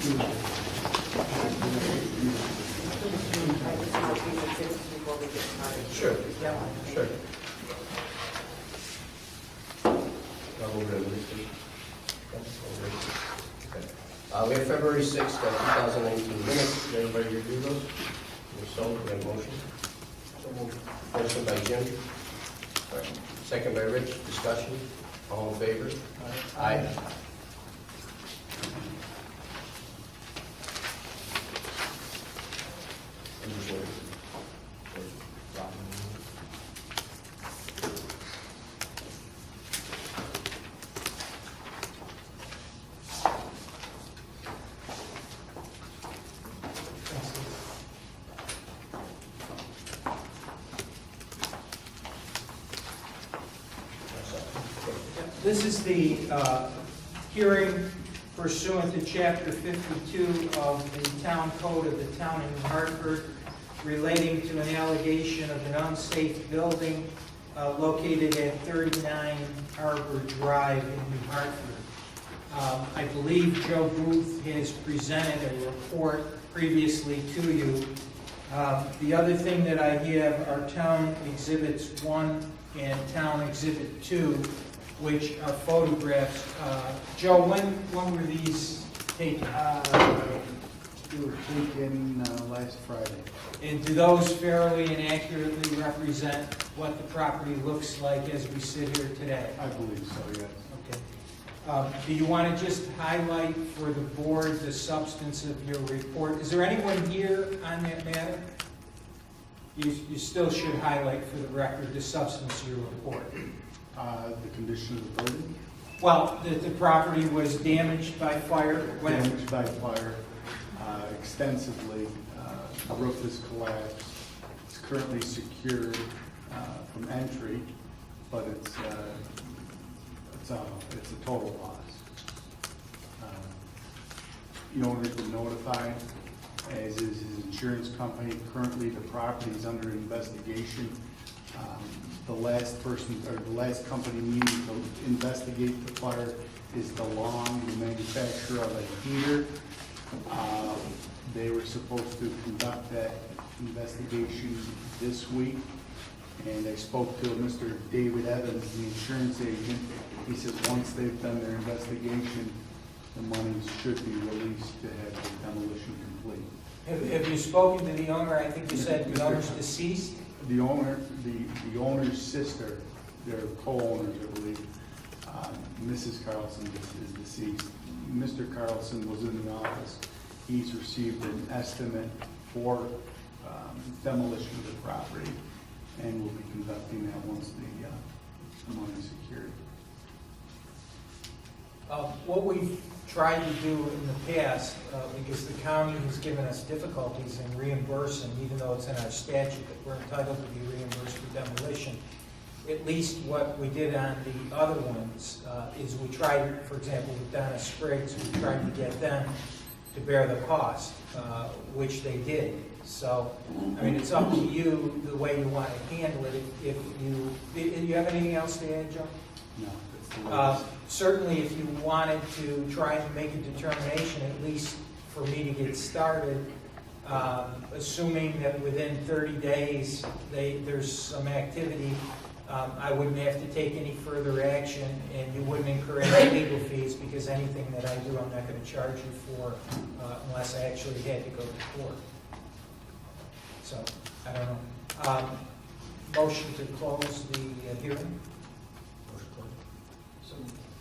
Sure. Sure. We have February 6th, 2019 minutes. Did everybody review those? If so, we have a motion. Motion by Jim. Second by Rich. Discussion. All in favor? Aye. This is the hearing pursuant to Chapter 52 of the Town Code of the Town of New Hartford relating to an allegation of an unsafe building located at 39 Hartford Drive in New Hartford. I believe Joe Booth has presented a report previously to you. The other thing that I have are Town Exhibits 1 and Town Exhibit 2, which are photographs. Joe, when were these taken? They were taken last Friday. And do those fairly and accurately represent what the property looks like as we sit here today? I believe so, yes. Okay. Do you want to just highlight for the board the substance of your report? Is there anyone here on that matter? You still should highlight for the record the substance of your report. The condition of the building? Well, the property was damaged by fire. Damaged by fire extensively. The roof is collapsed. It's currently secured from entry, but it's a total loss. The owner's been notified, as is his insurance company. Currently, the property is under investigation. The last person, or the last company needing to investigate the fire is DeLong, the manufacturer of a heater. They were supposed to conduct that investigation this week, and I spoke to Mr. David Evans, the insurance agent. He says once they've done their investigation, the monies should be released to have the demolition complete. Have you spoken to the owner? I think you said the owner's deceased? The owner's sister, they're co-owners, I believe. Mrs. Carlson is deceased. Mr. Carlson was in the office. He's received an estimate for demolition of the property, and will be conducting that once the money is secured. What we've tried to do in the past, because the county has given us difficulties in reimbursing, even though it's in our statute that we're entitled to be reimbursed for demolition, at least what we did on the other ones is we tried, for example, with Donna Spriggs, we tried to get them to bear the cost, which they did. So, I mean, it's up to you the way you want to handle it. If you have anything else to add, Joe? No, that's the latest. Certainly, if you wanted to try and make a determination, at least for me to get started, assuming that within 30 days there's some activity, I wouldn't have to take any further action, and you wouldn't incur any legal fees, because anything that I do, I'm not going to charge you for unless I actually had to go to court. So, I don't know. Motion to close the hearing?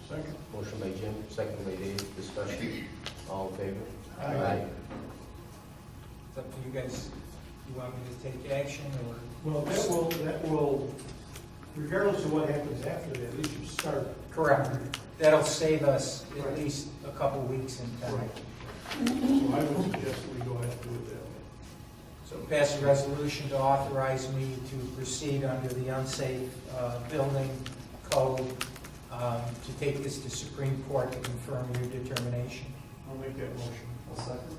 Second. Motion by Jim, second by Dave. Discussion. All in favor? Aye. It's up to you guys. You want me to take action, or? Well, that will, regardless of what happens after that, at least you start. Correct. That'll save us at least a couple weeks in time. Right. So I would suggest that we go ahead and do it that way. So pass a resolution to authorize me to proceed under the unsafe building code to take this to Supreme Court to confirm your determination. I'll make that motion. I'll second.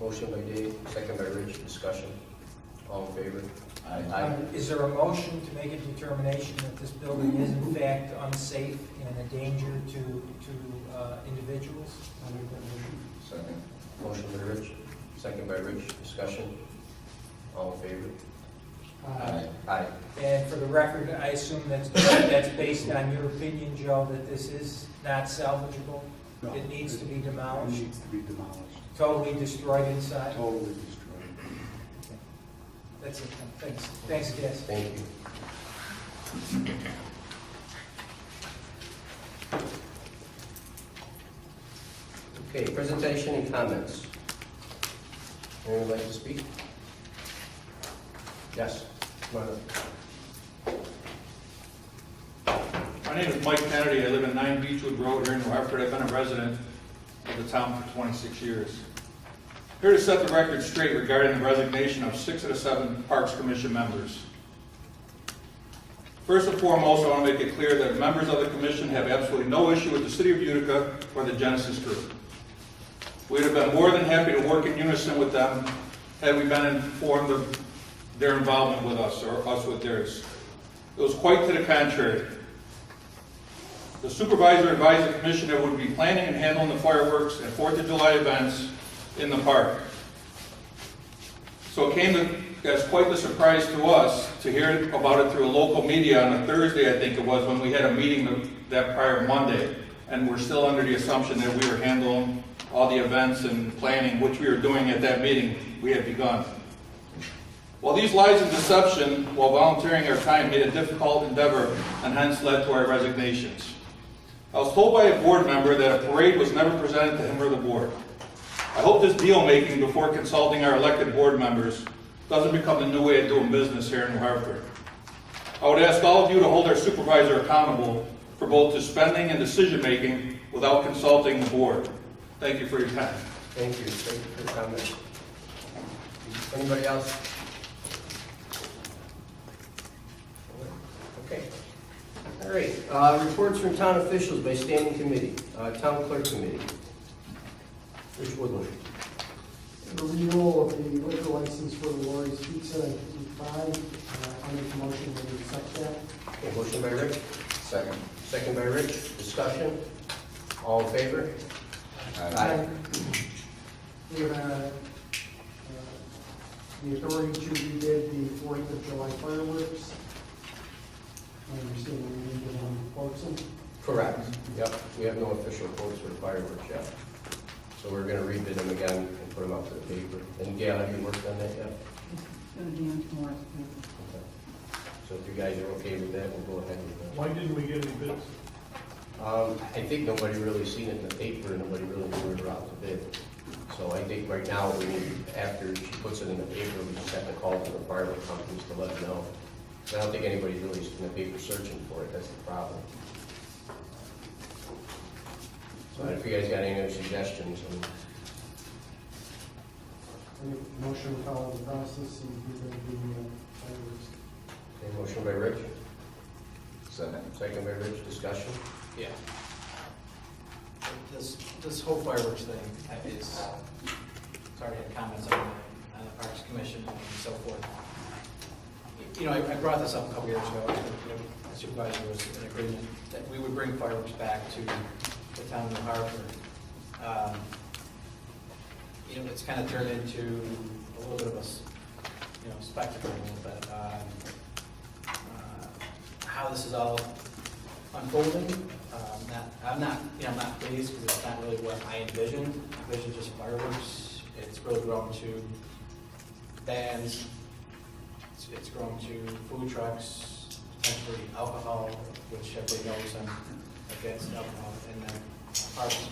Motion by Dave, second by Rich. Discussion. All in favor? Aye. Is there a motion to make a determination that this building is in fact unsafe and a danger to individuals? I'll make that motion. Second. Motion by Rich, second by Rich. Discussion. All in favor? Aye. And for the record, I assume that's based on your opinion, Joe, that this is not salvageable? No, It needs to be It demolished, needs to be demolished, totally destroyed inside? totally destroyed. That's it, thanks. Thanks, guys. Thank you. Okay, presentation and comments. Anyone like to speak? Yes, come on up. My name is Mike Kennedy. I live in 9 Beechwood Road here in New Hartford. I've been a resident of the town for 26 years. Here to set the record straight regarding the resignation of 6 of the 7 Parks Commission members. First and foremost, I want to make it clear that members of the commission have absolutely no issue with the City of Utica or the Genesis Group. We would have been more than happy to work in unison with them had we been informed of their involvement with us or us with theirs. It was quite to the contrary. The supervisor advised the commission that would be planning and handling the fireworks and 4th of July events in the park. So it came as quite the surprise to us to hear about it through a local media on a Thursday, I think it was, when we had a meeting that prior Monday. And we're still under the assumption that we were handling all the events and planning, which we were doing at that meeting we had begun. While these lies and deception, while volunteering our time, made a difficult endeavor and hence led to our resignations. I was told by a board member that a parade was never presented to him or the board. I hope this deal-making before consulting our elected board members doesn't become the new way of doing business here in New Hartford. I would ask all of you to hold our supervisor accountable for both his spending and decision-making without consulting the board. Thank you for your time. Thank you. Thank you for the comment. Anybody else? Okay. All right. Reports from town officials by standing committee. Town clerk committee. Rich Woodland. The renewal of the liquor license for the Lori's Pizza at 55. I make a motion to accept that. Okay, motion by Rich, Second. second by Rich. Discussion. All in favor? Aye. We have the authority to rebid the 4th of July fireworks. I understand we need to quotes them. Correct. Yep. We have no official quotes for the fireworks yet. So we're going to rebid them again and put them out to the paper. And Gail, have you worked on that yet? It's going to be on tomorrow's paper. Okay. So if you guys are okay with that, we'll go ahead with that. Why didn't we get any bids? I think nobody really seen it in the paper, and nobody really knew we were out to bid. So I think right now, we need, after she puts it in the paper, we just have to call to the firework companies to let them know. I don't think anybody's really in the paper searching for it, that's the problem. So if you guys got any other suggestions, I make a motion to follow the process and rebid the fireworks. okay, motion by Rich, Second. second by Rich, discussion. Yeah. This whole fireworks thing is, already had comments on the Parks Commission and so forth. You know, I brought this up a couple years ago, the supervisor was in agreement that we would bring fireworks back to the town of New Hartford. You know, it's kind of turned into a little bit of a, spectacle a little bit. How this is all unfolding, I'm not pleased because it's not really what I envisioned. I envisioned just fireworks. It's really grown to bands. It's grown to food trucks, potentially alcohol, which everybody knows I'm against alcohol, and then parks.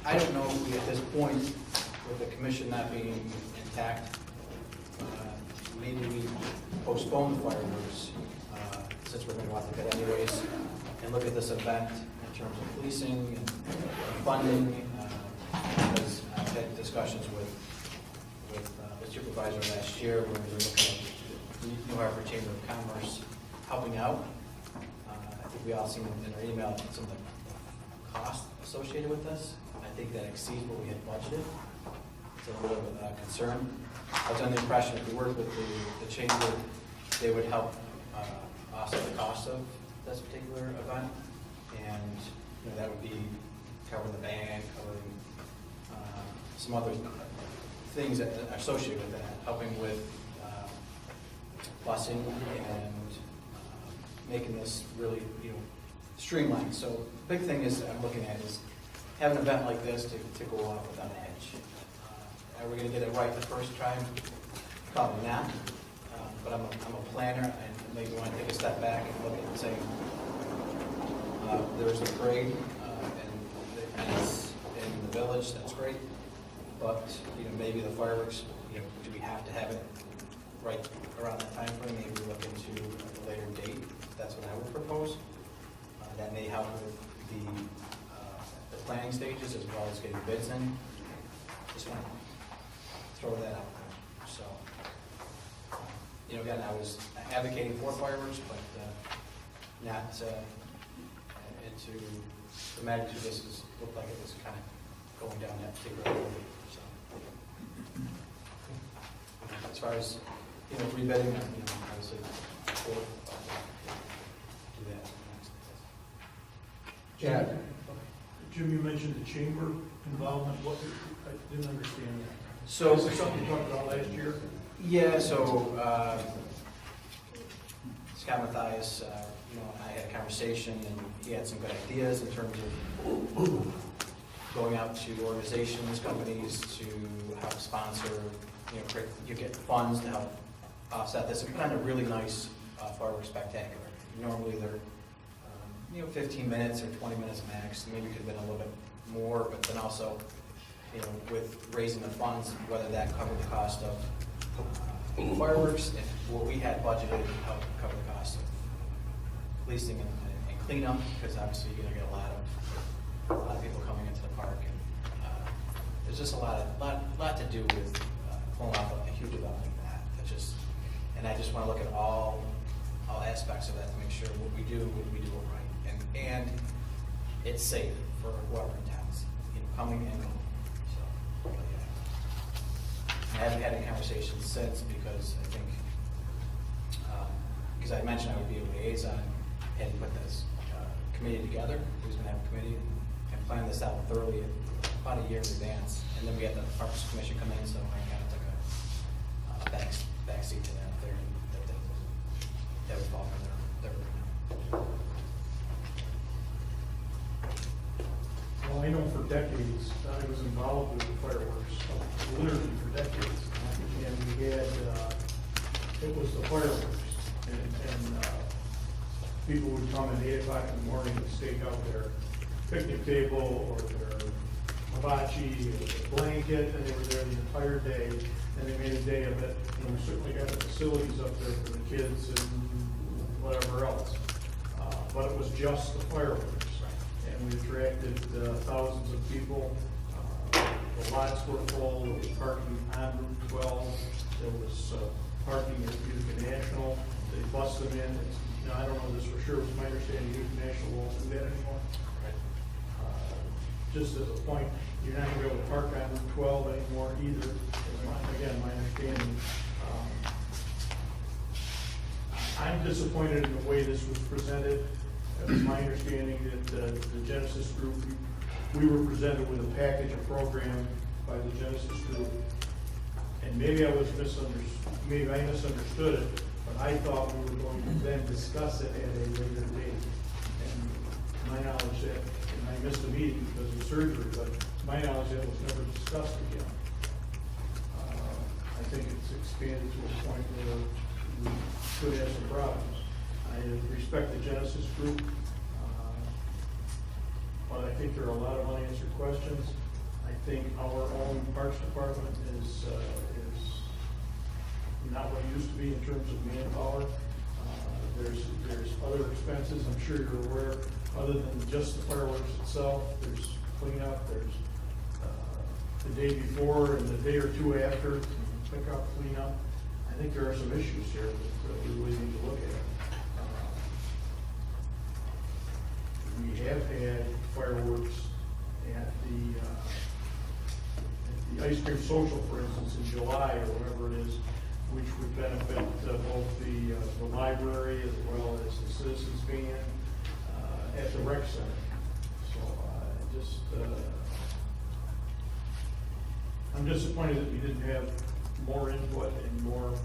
I don't know if we, at this point, with the commission not being intact, maybe we postpone the fireworks, since we're going to want to look at anyways, and look at this event in terms of policing and funding, because I've had discussions with the supervisor last year when we were looking at the New Hartford Chamber of Commerce helping out. I think we all seen in our email some of the costs associated with this. I think that exceeds what we had budgeted. It's a little bit of a concern. I was under the impression if we worked with the chamber, they would help offset the cost of this particular event, and that would be covering the band, covering some other things that are associated with that, helping with busing and making this really, streamlined. So the big thing is I'm looking at is have an event like this to go off without a hitch. Are we going to get it right the first time? Probably not. But I'm a planner, and maybe want to take a step back and look and say, there's a parade, and it's in the village, that's great. But, maybe the fireworks, do we have to have it right around that time frame? Maybe we look into a later date. That's what I would propose. That may help with the planning stages as well as getting bids in. Just want to throw that out there. So, again, I was advocating for fireworks, but not into the magnitude this is, looked like it was kind of going down that particular road. So, as far as, rebidding, obviously, for, do that. Chad? Jim, you mentioned the chamber involvement. What, I didn't understand that. So, Is this something you talked about last year? yeah, so, Scott Mathias, I had a conversation, and he had some good ideas in terms of going out to organizations, companies to help sponsor, you get funds to help offset this, and put on a really nice fireworks spectacular. Normally they're, 15 minutes or 20 minutes max, maybe could have been a little bit more, but then also, with raising the funds, whether that covered the cost of fireworks, and what we had budgeted to help cover the cost of policing and cleanup, because obviously you're gonna get a lot of people coming into the park, and there's just a lot to do with pulling off a huge event like that. And I just want to look at all aspects of that to make sure what we do it right, and it's safe for whoever attends, coming and going. So, yeah. I haven't had any conversations since because I think, because I mentioned I would be a liaison and put this committee together. Who's going to have a committee and plan this out thoroughly about a year in advance. And then we had the Parks Commission come in, so I kind of took a backseat to that there. That would fall under their Well, I know for decades, I was involved with the fireworks, literally for decades. And we had, it was the fireworks. And people would come at 8 o'clock in the morning and stake out their picnic table or their hibachi or their blanket, and they were there the entire day, and they made a day of it. And we certainly got the facilities up there for the kids and whatever else. But it was just the fireworks. And we attracted thousands of people. The lots were full. There was parking on Route 12. There was parking at Utica National. They bust them in. I don't know this for sure. It's my understanding Utica National won't do that anymore. Just as a point, you're not going to be able to park on Route 12 anymore either. Again, my understanding. I'm disappointed in the way this was presented. It was my understanding that the Genesis Group, we were presented with a package, a program by the Genesis Group. And maybe I misunderstood it, but I thought we were going to then discuss it at a later date. And my knowledge that, and I missed the meeting because of surgery, but my knowledge that was never discussed again. I think it's expanded to a point where we could have some problems. I respect the Genesis Group, but I think there are a lot of unanswered questions. I think our own Parks Department is not what it used to be in terms of manpower. There's other expenses, I'm sure you're aware, other than just the fireworks itself. There's cleanup, there's the day before and the day or two after, pickup, cleanup. I think there are some issues here that we really need to look at. We have had fireworks at the ice cream social, for instance, in July or whatever it is, which would benefit both the library as well as the citizens band at the rec center. So I'm disappointed that we didn't have more input and more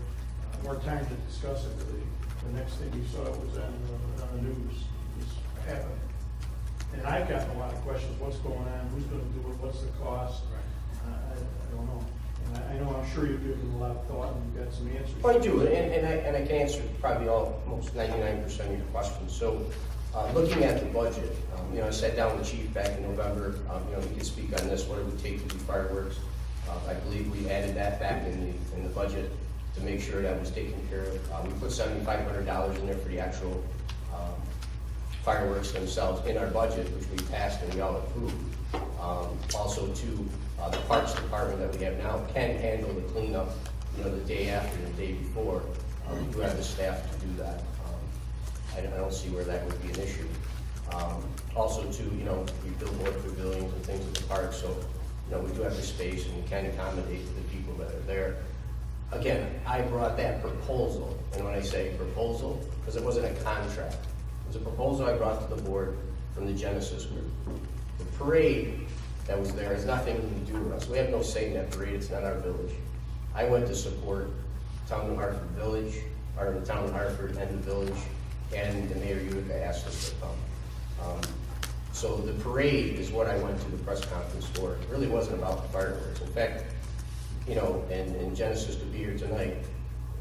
time to discuss it. The next thing you saw was on the news was happening. And I've gotten a lot of questions, what's going on, who's gonna do it, what's the cost? I don't know. And I know, I'm sure you've given it a lot of thought and you've got some answers. Well, I do, and I can answer probably almost 99% of your questions. So, looking at the budget, I sat down with Chief back in November. He could speak on this. What it would take to do fireworks. I believe we added that back in the budget to make sure that was taken care of. We put $7,500 in there for the actual fireworks themselves in our budget, which we passed and we all approved. Also, to the Parks Department that we have now can handle the cleanup, the day after and the day before. We do have the staff to do that. I don't see where that would be an issue. Also, too, we build more pavilions and things at the park, so we do have the space and we can accommodate the people that are there. Again, I brought that proposal, and when I say proposal, because it wasn't a contract, it was a proposal I brought to the board from the Genesis group. The parade that was there has nothing to do with us. We have no say in that parade. It's not our village. I went to support Town of Hartford Village, or the Town of Hartford and the village, and the Mayor Utica asked us to come. So the parade is what I went to the press conference for. It really wasn't about the fireworks. In fact, and Genesis to be here tonight,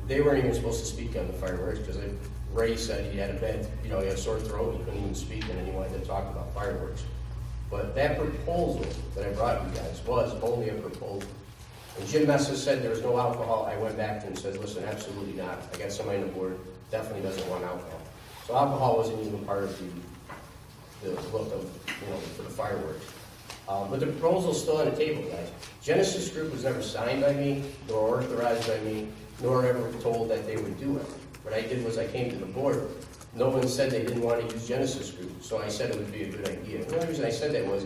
they weren't even supposed to speak on the fireworks because Ray said he had a bad, he had a sore throat, he couldn't even speak, and then he wanted to talk about fireworks. But that proposal that I brought you guys was only a proposal. When Jim Messa said there was no alcohol, I went back to him and said, listen, absolutely not. I got somebody on the board, definitely doesn't want alcohol. So alcohol wasn't even part of the look of, for the fireworks. But the proposal's still on the table, guys. Genesis Group was never signed by me, nor authorized by me, nor ever told that they would do it. What I did was I came to the board. No one said they didn't want to use Genesis Group, so I said it would be a good idea. The only reason I said that was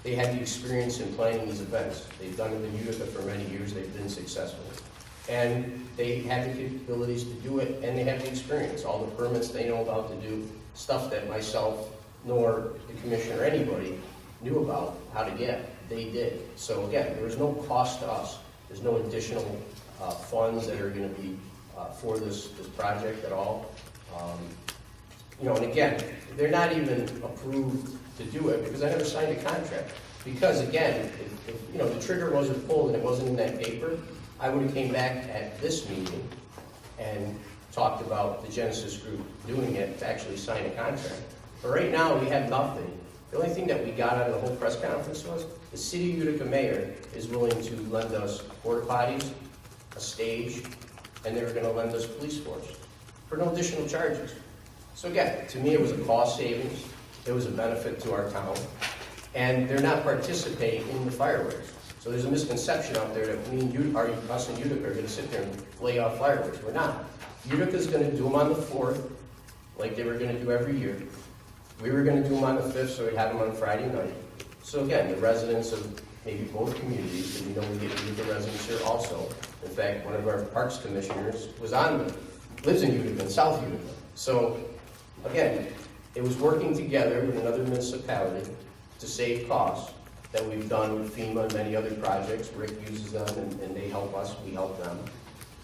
they had the experience in planning these events. They've done it in Utica for many years. They've been successful. And they have the capabilities to do it, and they have the experience. All the permits they know about to do, stuff that myself nor the commissioner or anybody knew about how to get, they did. So again, there was no cost to us. There's no additional funds that are going to be for this project at all. And again, they're not even approved to do it because I never signed a contract. Because again, if the trigger wasn't pulled and it wasn't in that paper, I would have came back at this meeting and talked about the Genesis Group doing it to actually sign a contract. But right now, we have nothing. The only thing that we got out of the whole press conference was the City of Utica mayor is willing to lend us porta potties, a stage, and they were going to lend us police force for no additional charges. So again, to me, it was a cost savings. It was a benefit to our town. And they're not participating in the fireworks. So there's a misconception out there that us and Utica are going to sit there and lay off fireworks. We're not. Utica's going to do them on the 4th, like they were going to do every year. We were going to do them on the 5th, so we'd have them on Friday night. So again, the residents of maybe both communities, and we know we get Utica residents here also. In fact, one of our parks commissioners lives in Utica, in South Utica. So again, it was working together with another municipality to save costs that we've done with FEMA and many other projects. Rick uses them and they help us, we help them.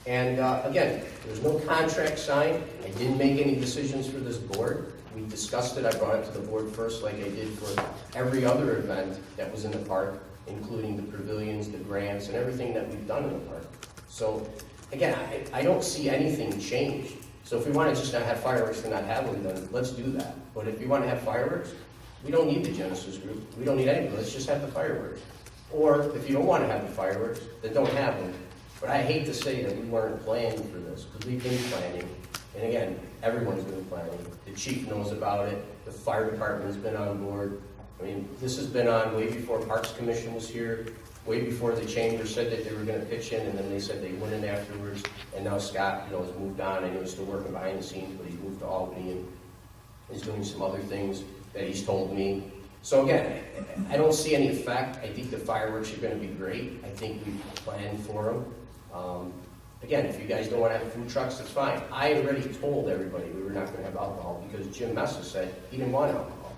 And again, there's no contract signed. I didn't make any decisions for this board. We discussed it, I brought it to the board first like I did for every other event that was in the park, including the pavilions, the grants, and everything that we've done in the park. So again, I don't see anything change. So if we want to just not have fireworks and not have them, then let's do that. But if you want to have fireworks, we don't need the Genesis Group. We don't need anything. Let's just have the fireworks. Or if you don't want to have the fireworks, then don't have them. But I hate to say that we weren't planning for this, because we've been planning. And again, everyone's been planning. The chief knows about it. The fire department's been on board. I mean, this has been on way before Parks Commission was here, way before the chamber said that they were going to pitch in, and then they said they went in afterwards. And now Scott, has moved on. I know he's still working behind the scenes, but he's moved to Albany and is doing some other things that he's told me. So again, I don't see any effect. I think the fireworks are going to be great. I think we planned for them. Again, if you guys don't want to have food trucks, that's fine. I already told everybody we were not going to have alcohol because Jim Messa said he didn't want alcohol.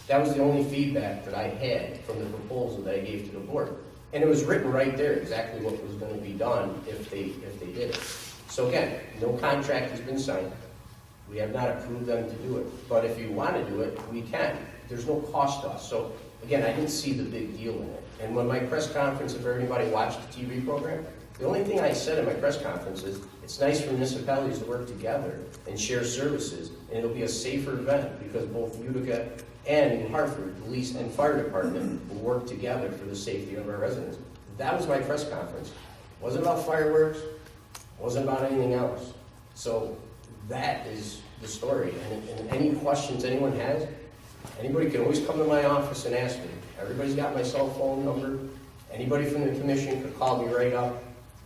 That was the only feedback that I had from the proposal that I gave to the board. And it was written right there, exactly what was gonna be done if they did it. So again, no contract has been signed. We have not approved them to do it. But if you wanna do it, we can. There's no cost to us. So again, I didn't see the big deal in it. And when my press conference, if anybody watched the TV program, the only thing I said in my press conference is, it's nice for municipalities to work together and share services, and it'll be a safer event because both Utica and New Hartford, police and fire department will work together for the safety of our residents. That was my press conference. It wasn't about fireworks, it wasn't about anything else. So that is the story. And any questions anyone has, anybody can always come to my office and ask me. Everybody's got my cell phone number. Anybody from the commission could call me right up.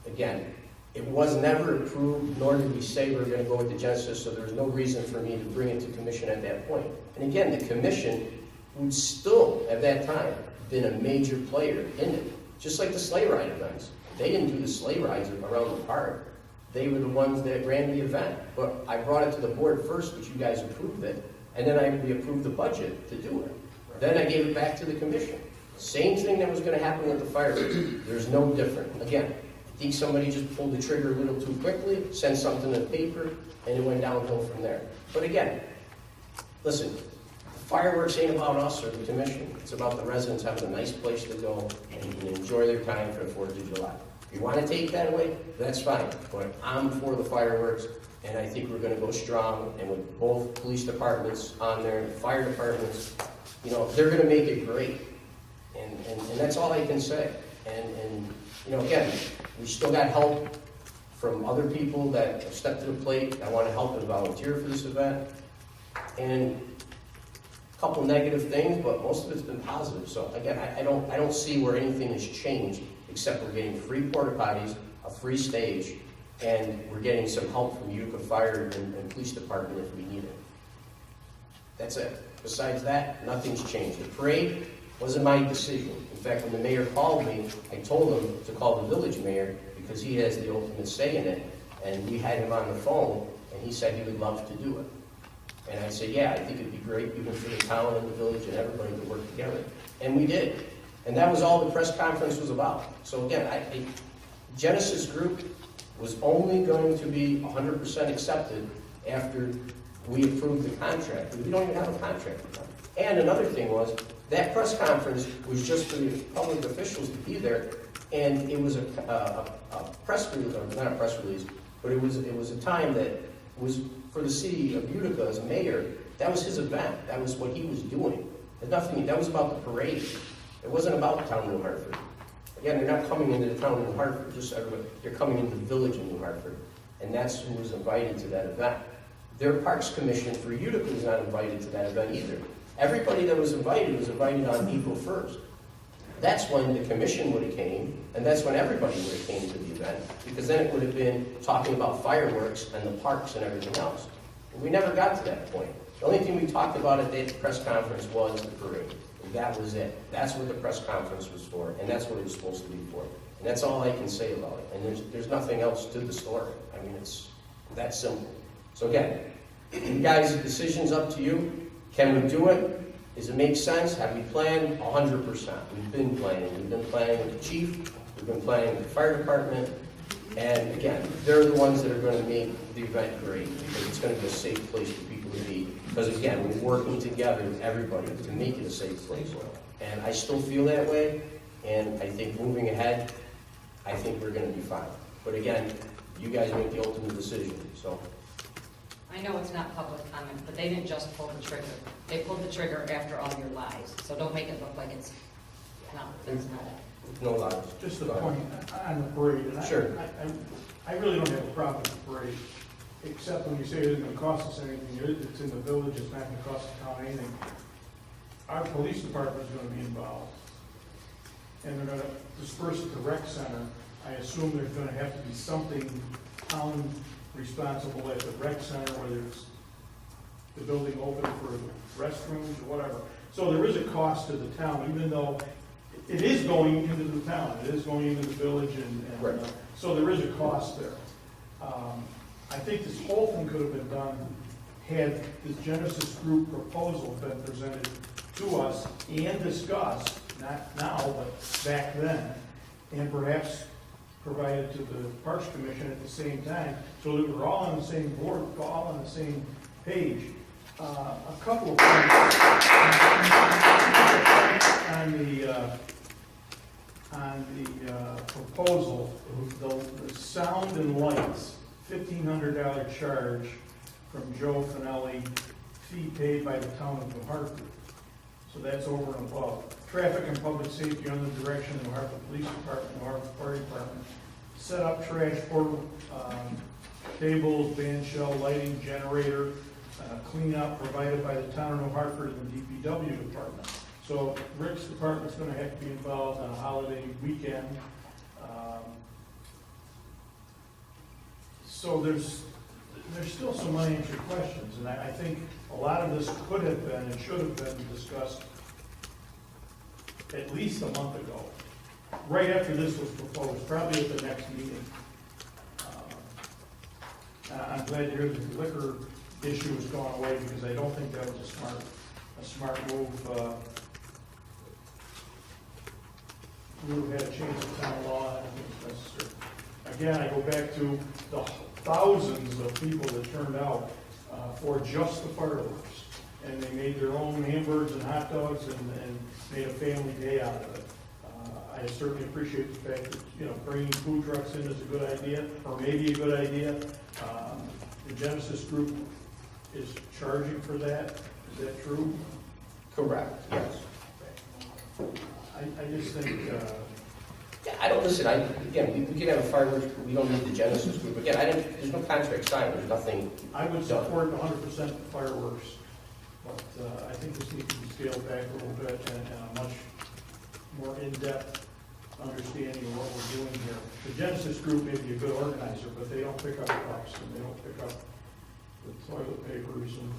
Again, it was never approved, nor did we say we were going to go with the Genesis, so there was no reason for me to bring it to commission at that point. And again, the commission would still, at that time, been a major player in it. Just like the sleigh ride events. They didn't do the sleigh rides around the park. They were the ones that ran the event. But I brought it to the board first, which you guys approved it, and then we approved the budget to do it. Then I gave it back to the commission. Same thing that was going to happen with the fireworks. There's no different. Again, I think somebody just pulled the trigger a little too quickly, sent something to the paper, and it went downhill from there. But again, listen, fireworks ain't about us or the commission. It's about the residents having a nice place to go and can enjoy their time for the 4th of July. If you want to take that away, that's fine. But I'm for the fireworks, and I think we're going to go strong. And with both police departments on there and fire departments, you know, they're going to make it great. And that's all I can say. And you know, again, we still got help from other people that have stepped to the plate. I want to help and volunteer for this event. And a couple negative things, but most of it's been positive. So again, I don't see where anything has changed, except we're getting free porta potties, a free stage, and we're getting some help from Utica Fire and Police Department if we need it. That's it. Besides that, nothing's changed. The parade wasn't my decision. In fact, when the mayor called me, I told him to call the village mayor because he has the ultimate say in it. And we had him on the phone, and he said he would love to do it. And I said, yeah, I think it'd be great even for the town and the village and everybody to work together. And we did. And that was all the press conference was about. So again, Genesis Group was only going to be 100% accepted after we approved the contract. We don't even have a contract with them. And another thing was, that press conference was just for the public officials to be there, and it was a press release, or not a press release, but it was a time that was for the city of Utica as mayor. That was his event. That was what he was doing. That was about the parade. It wasn't about the town of New Hartford. Again, they're not coming into the town of New Hartford, just everybody. They're coming into the village of New Hartford, and that's who was invited to that event. Their Parks Commission for Utica was not invited to that event either. Everybody that was invited on April 1st. That's when the commission would have came, and that's when everybody would have came to the event, because then it would have been talking about fireworks and the parks and everything else. And we never got to that point. The only thing we talked about at the press conference was the parade. And that was it. That's what the press conference was for, and that's what it was supposed to be for. And that's all I can say about it. And there's nothing else to the story. I mean, it's that simple. So again, you guys, the decision's up to you. Can we do it? Does it make sense? Have we planned? 100%. We've been planning. We've been planning with the chief. We've been planning with the fire department. And again, they're the ones that are going to make the event great, because it's going to be a safe place for people to be. Because again, we're working together with everybody to make it a safe place. And I still feel that way. And I think moving ahead, I think we're going to be fine. But again, you guys make the ultimate decision. So. I know it's not public comment, but they didn't just pull the trigger. They pulled the trigger after all your lies. So don't make it look like it's, no, that's not it. No lies. Just a point on the parade. And Sure. I really don't have a problem with the parade, except when you say it isn't going to cost us anything. It's in the village, it's not going to cost the town anything. Our police department is going to be involved. And they're going to disperse at the rec center. I assume there's going to have to be something town responsible at the rec center, whether it's the building open for restrooms or whatever. So there is a cost to the town, even though it is going into the town, it is going into the village, and Right. So there is a cost there. I think this whole thing could have been done had this Genesis Group proposal been presented to us and discussed, not now, but back then. and perhaps provided to the Parks Commission at the same time, so that we're all on the same board, all on the same page. A couple of points on the proposal, the sound and lights, $1,500 charge from Joe Finelli, fee paid by the town of New Hartford. So that's over and above. Traffic and public safety under the direction of the Hartford Police Department, New Hartford Fire Department. Set up trash portal, tables, band shell, lighting, generator, cleanup provided by the town of New Hartford and the DPW department. So Rick's department's gonna have to be involved on a holiday weekend. So there's still some unanswered questions, and I think a lot of this could have been and should have been discussed at least a month ago, right after this was proposed, probably at the next meeting. I'm glad to hear that the liquor issue has gone away, because I don't think that was a smart move. We would have had a change of town law, and I think it's necessary. Again, I go back to the thousands of people that turned out for just the fireworks. And they made their own hamburgers and hot dogs and made a family day out of it. I certainly appreciate the fact that, you know, bringing food trucks in is a good idea, or maybe a good idea. The Genesis Group is charging for that. Is that true? Correct, yes. I just think, Yeah, I don't, listen, again, we can have a fireworks, we don't need the Genesis Group. Again, there's no contract signed, there's nothing. I would support 100% fireworks, but I think this needs to be scaled back a little bit and a much more in-depth understanding of what we're doing here. The Genesis Group may be a good organizer, but they don't pick up cups and they don't pick up the toilet papers and,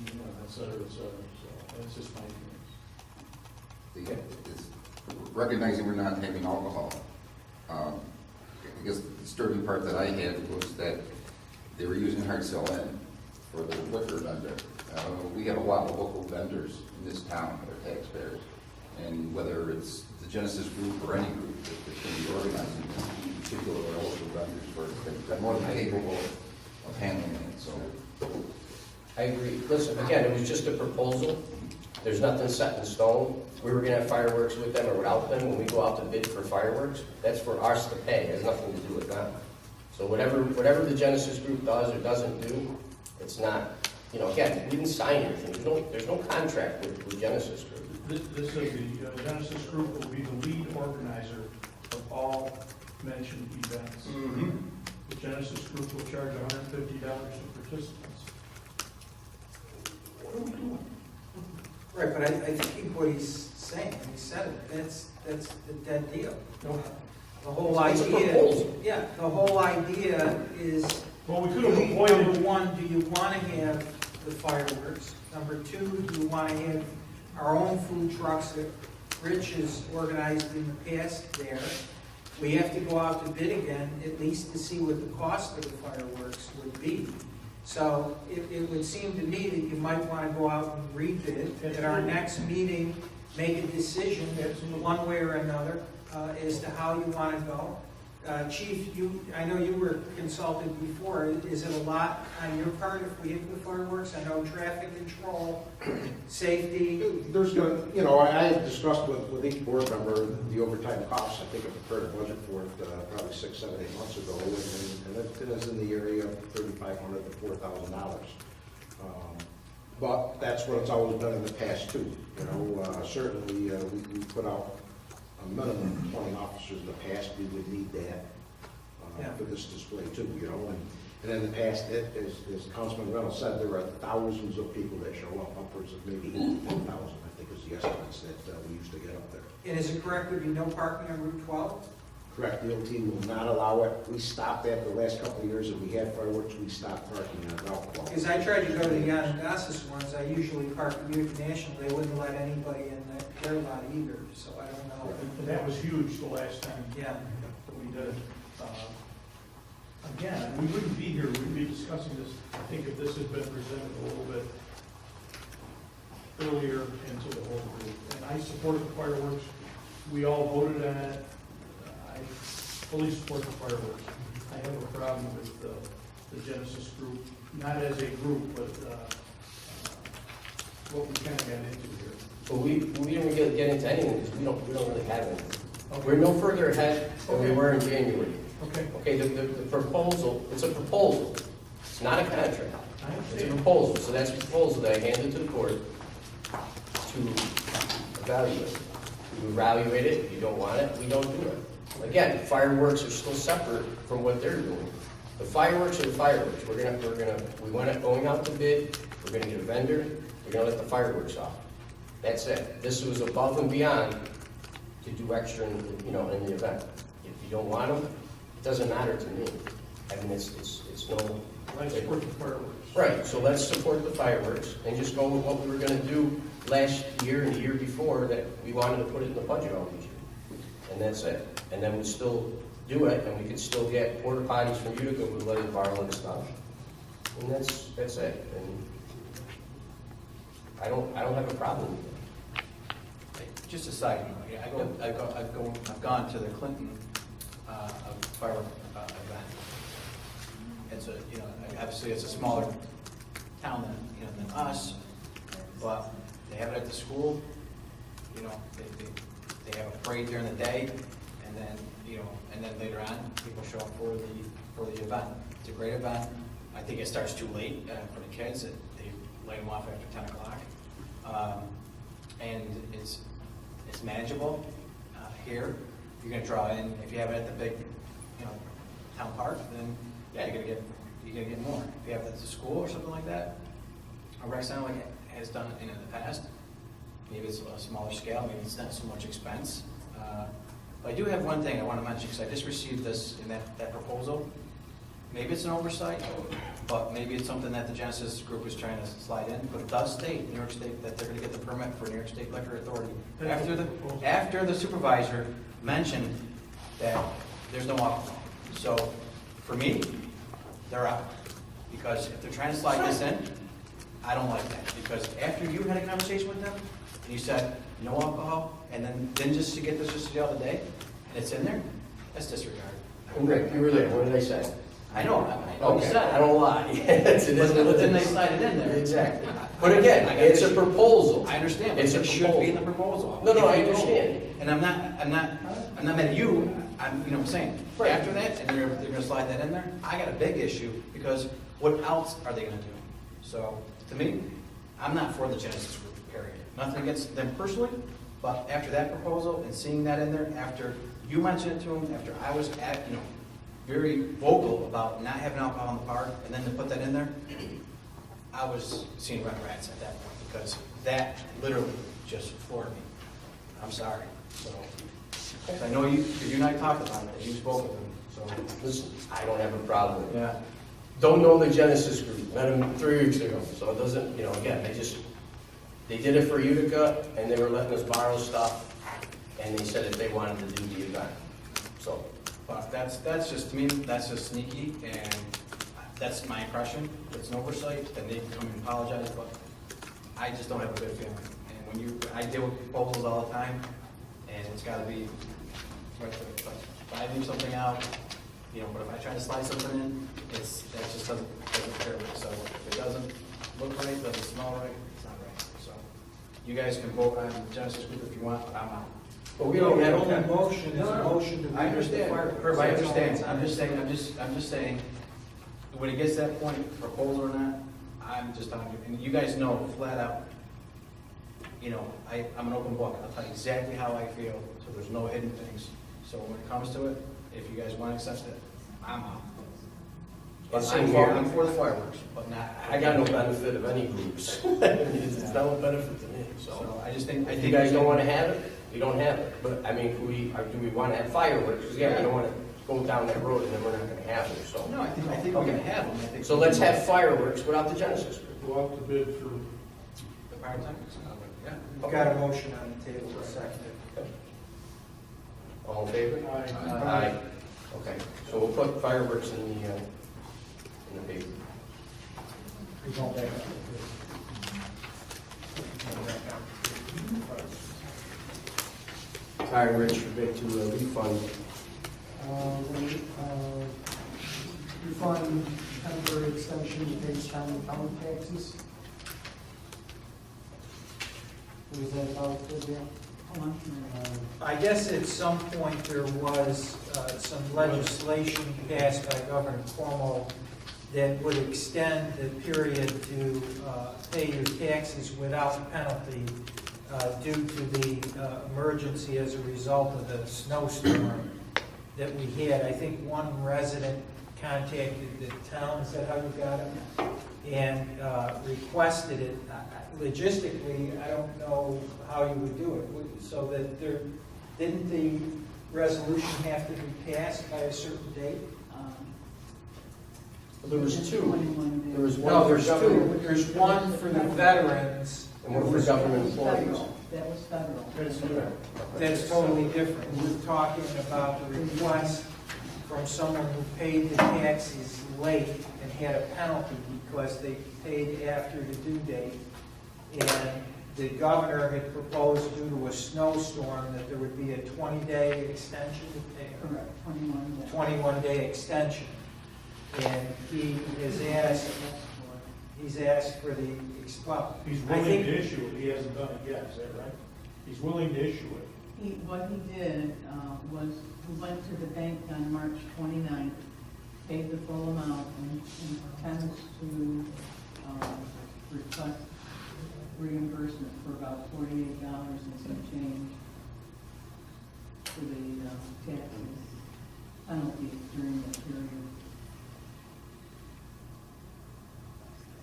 et cetera, et cetera. So that's just my opinion. Recognizing we're not having alcohol, I guess the disturbing part that I had was that they were using hard sell in for the liquor vendor. We have a lot of local vendors in this town that are taxpayers, and whether it's the Genesis Group or any group that can be organizing, in particular our local vendors, they're more than capable of handling it. So I agree. Listen, again, it was just a proposal. There's nothing set in stone. We were gonna have fireworks with them or without them. When we go out to bid for fireworks, that's for us to pay. It has nothing to do with them. So whatever the Genesis Group does or doesn't do, it's not, again, we didn't sign anything. There's no contract with Genesis Group. This is the Genesis Group will be the lead organizer of all mentioned events. Mm-hmm. The Genesis Group will charge $150 to participants. What are we doing? Right, but I think what he's saying, when he said it, that's the dead deal. The whole It's a idea, proposal. yeah, the whole idea is, Well, we could have number avoided, one, do you want to have the fireworks? Number two, do you want to have our own food trucks that Rich has organized in the past there? We have to go out to bid again, at least to see what the cost of the fireworks would be. So it would seem to me that you might want to go out and rebid at our next meeting, make a decision one way or another as to how you want to go. Chief, I know you were consulted before. Is it a lot on your part if we hit the fireworks? I know traffic control, safety. There's going to, I had discussed with each board member the overtime costs. I think I prepared a budget for it probably 6, 7, 8 months ago, and it is in the area of $3,500 to $4,000. But that's what it's always been in the past too. Certainly we put out a minimum of 20 officers in the past. We would need that for this display too, And in the past, as Councilman Reynolds said, there are thousands of people that show up, upwards of maybe 10,000, I think is the estimates that we used to get up there. And is it correct there'd be no parking on Route 12? Correct, DOT will not allow it. We stopped that the last couple of years that we had fireworks, we stopped parking on Route 12. Because I tried to go to the Onondagas ones, I usually park Community National, they wouldn't let anybody in their lot either, so I don't know. and that was huge the last time Yeah. that we did it. Again, we wouldn't be here, we'd be discussing this, I think if this had been presented a little bit earlier into the whole group. And I support the fireworks, we all voted on it. fully support the fireworks. I have a problem with the Genesis group, not as a group, but what we kind of got into here. But we didn't get into anything because we don't really have anything. We're no further ahead than we were in January. Okay. Okay, the proposal, it's a proposal. It's not a contract. I It's a understand. proposal, so that's a proposal that I handed to the court to evaluate. You evaluate it, if you don't want it, we don't do it. Again, fireworks are still separate from what they're doing. The fireworks are the fireworks. We want it going out to bid, we're gonna get a vendor, we're gonna let the fireworks off. That's it. This was above and beyond to do extra in the event. If you don't want them, it doesn't matter to me. I mean, it's no. I support the fireworks. Right, so let's support the fireworks and just go with what we were gonna do last year and the year before that we wanted to put it in the budget all these years. And that's it. And then we still do it and we could still get porta potties from Utica, we'd let it borrow and stuff. And that's it. And I don't have a problem with it. Just a side note, yeah, I've gone to the Clinton firework event. It's obviously it's a smaller town than us, but they have it at the school. They have a parade during the day, and then later on people show up for the event. It's a great event. I think it starts too late for the kids. They light them off after 10 o'clock, and it's manageable here. You're going to draw in if you have it at the big town park, then yeah, you're gonna get more. If you have it at the school or something like that, a rec center like has done it in the past. Maybe it's a smaller scale. Maybe it's not so much expense. But I do have one thing I want to mention because I just received this in that proposal. Maybe it's an oversight, but maybe it's something that the Genesis group is trying to slide in. But it does state, New York State, that they're going to get the permit for New York State Liquor Authority after the supervisor mentioned that there's no alcohol. So for me, they're out. Because if they're trying to slide this in, I don't like that. Because after you had a conversation with them, and you said, no alcohol, and then just to get this just the other day, and it's in there, that's disregard. And Rick, you were there, what did I say? I know you Okay, said I don't lie. But then they slide it in there. Exactly. But again, it's a proposal. I understand, but It's a it should be in the proposal. proposal. No, I If you don't- understand. And I'm not mad at you, I'm what I'm saying. Right. After that, and they're gonna slide that in there, I got a big issue, because what else are they gonna do? So, to me, I'm not for the Genesis group, period. Nothing against them personally, but after that proposal and seeing that in there, after you mentioned it to them, after I was very vocal about not having alcohol in the park, and then to put that in there, I was seeing red rats at that point, because that literally just floored me. I'm sorry. So, I know you and I talked about it, you spoke with them, so. Listen, I don't have a problem with it. Yeah. Don't know the Genesis group, met them 3 weeks ago, so it doesn't, again, they did it for Utica, and they were letting us borrow stuff, and they said if they wanted to do the event, so. But that's just, to me, that's just sneaky, and that's my impression. If it's an oversight, then they can come and apologize, but I just don't have a good feeling. And I deal with proposals all the time, and it's gotta be, if I leave something out, but if I try to slide something in, that just doesn't care right. So if it doesn't look right, doesn't smell right, it's not right. So you guys can vote on the Genesis group if you want, but I'm out. But we don't have. The only motion is a motion to. I understand, Herb, I understand. I'm just saying. saying, when it gets to that point, proposal or not, I'm just telling you, and you guys know flat out, I'm an open book. I'll tell you exactly how I feel, so there's no hidden things. So when it comes to it, if you guys want to accept it, I'm out. But Same here. I'm for the fireworks, but not. I got no benefit of any groups. It's no benefit to me, so. So I think. If you guys don't want to have it, you don't have it. But, I mean, do we want to have fireworks? Because, again, we don't want to go down that road and then we're not going to have it, so. No, I think we're going to have them. I think So let's have fireworks without the Genesis group. Go out to bid for, the pyrotechnics. Yeah. We've got a motion on the table, second. All in favor? Aye. Aye. Okay, so we'll put fireworks in the paper. We go back up. Hire Rich for bid to refund Refund temporary extension based on the county taxes. Was that about it, yeah? I guess at some point there was some legislation passed by Governor Cuomo that would extend the period to pay your taxes without penalty due to the emergency as a result of the snowstorm that we had. I think one resident contacted the town, is that how you got it? And requested it. Logistically, I don't know how you would do it, so that there, didn't the resolution have to be passed by a certain date? There was two. There was one No, for there's government, two. There's one for the veterans, and one for government employees. That was federal. that's totally different. We're talking about the request from someone who paid the taxes late and had a penalty because they paid after the due date. And the governor had proposed due to a snowstorm that there would be a 20-day extension. Correct, 21 days. 21-day extension. And he has asked for the, well, He's I willing think, to issue it, he hasn't done it yet, is that right? He's willing to issue it. What he did was, he went to the bank on March 29th, paid the full amount, and intends to request reimbursement for about $48 and some change for the taxes penalties during that period.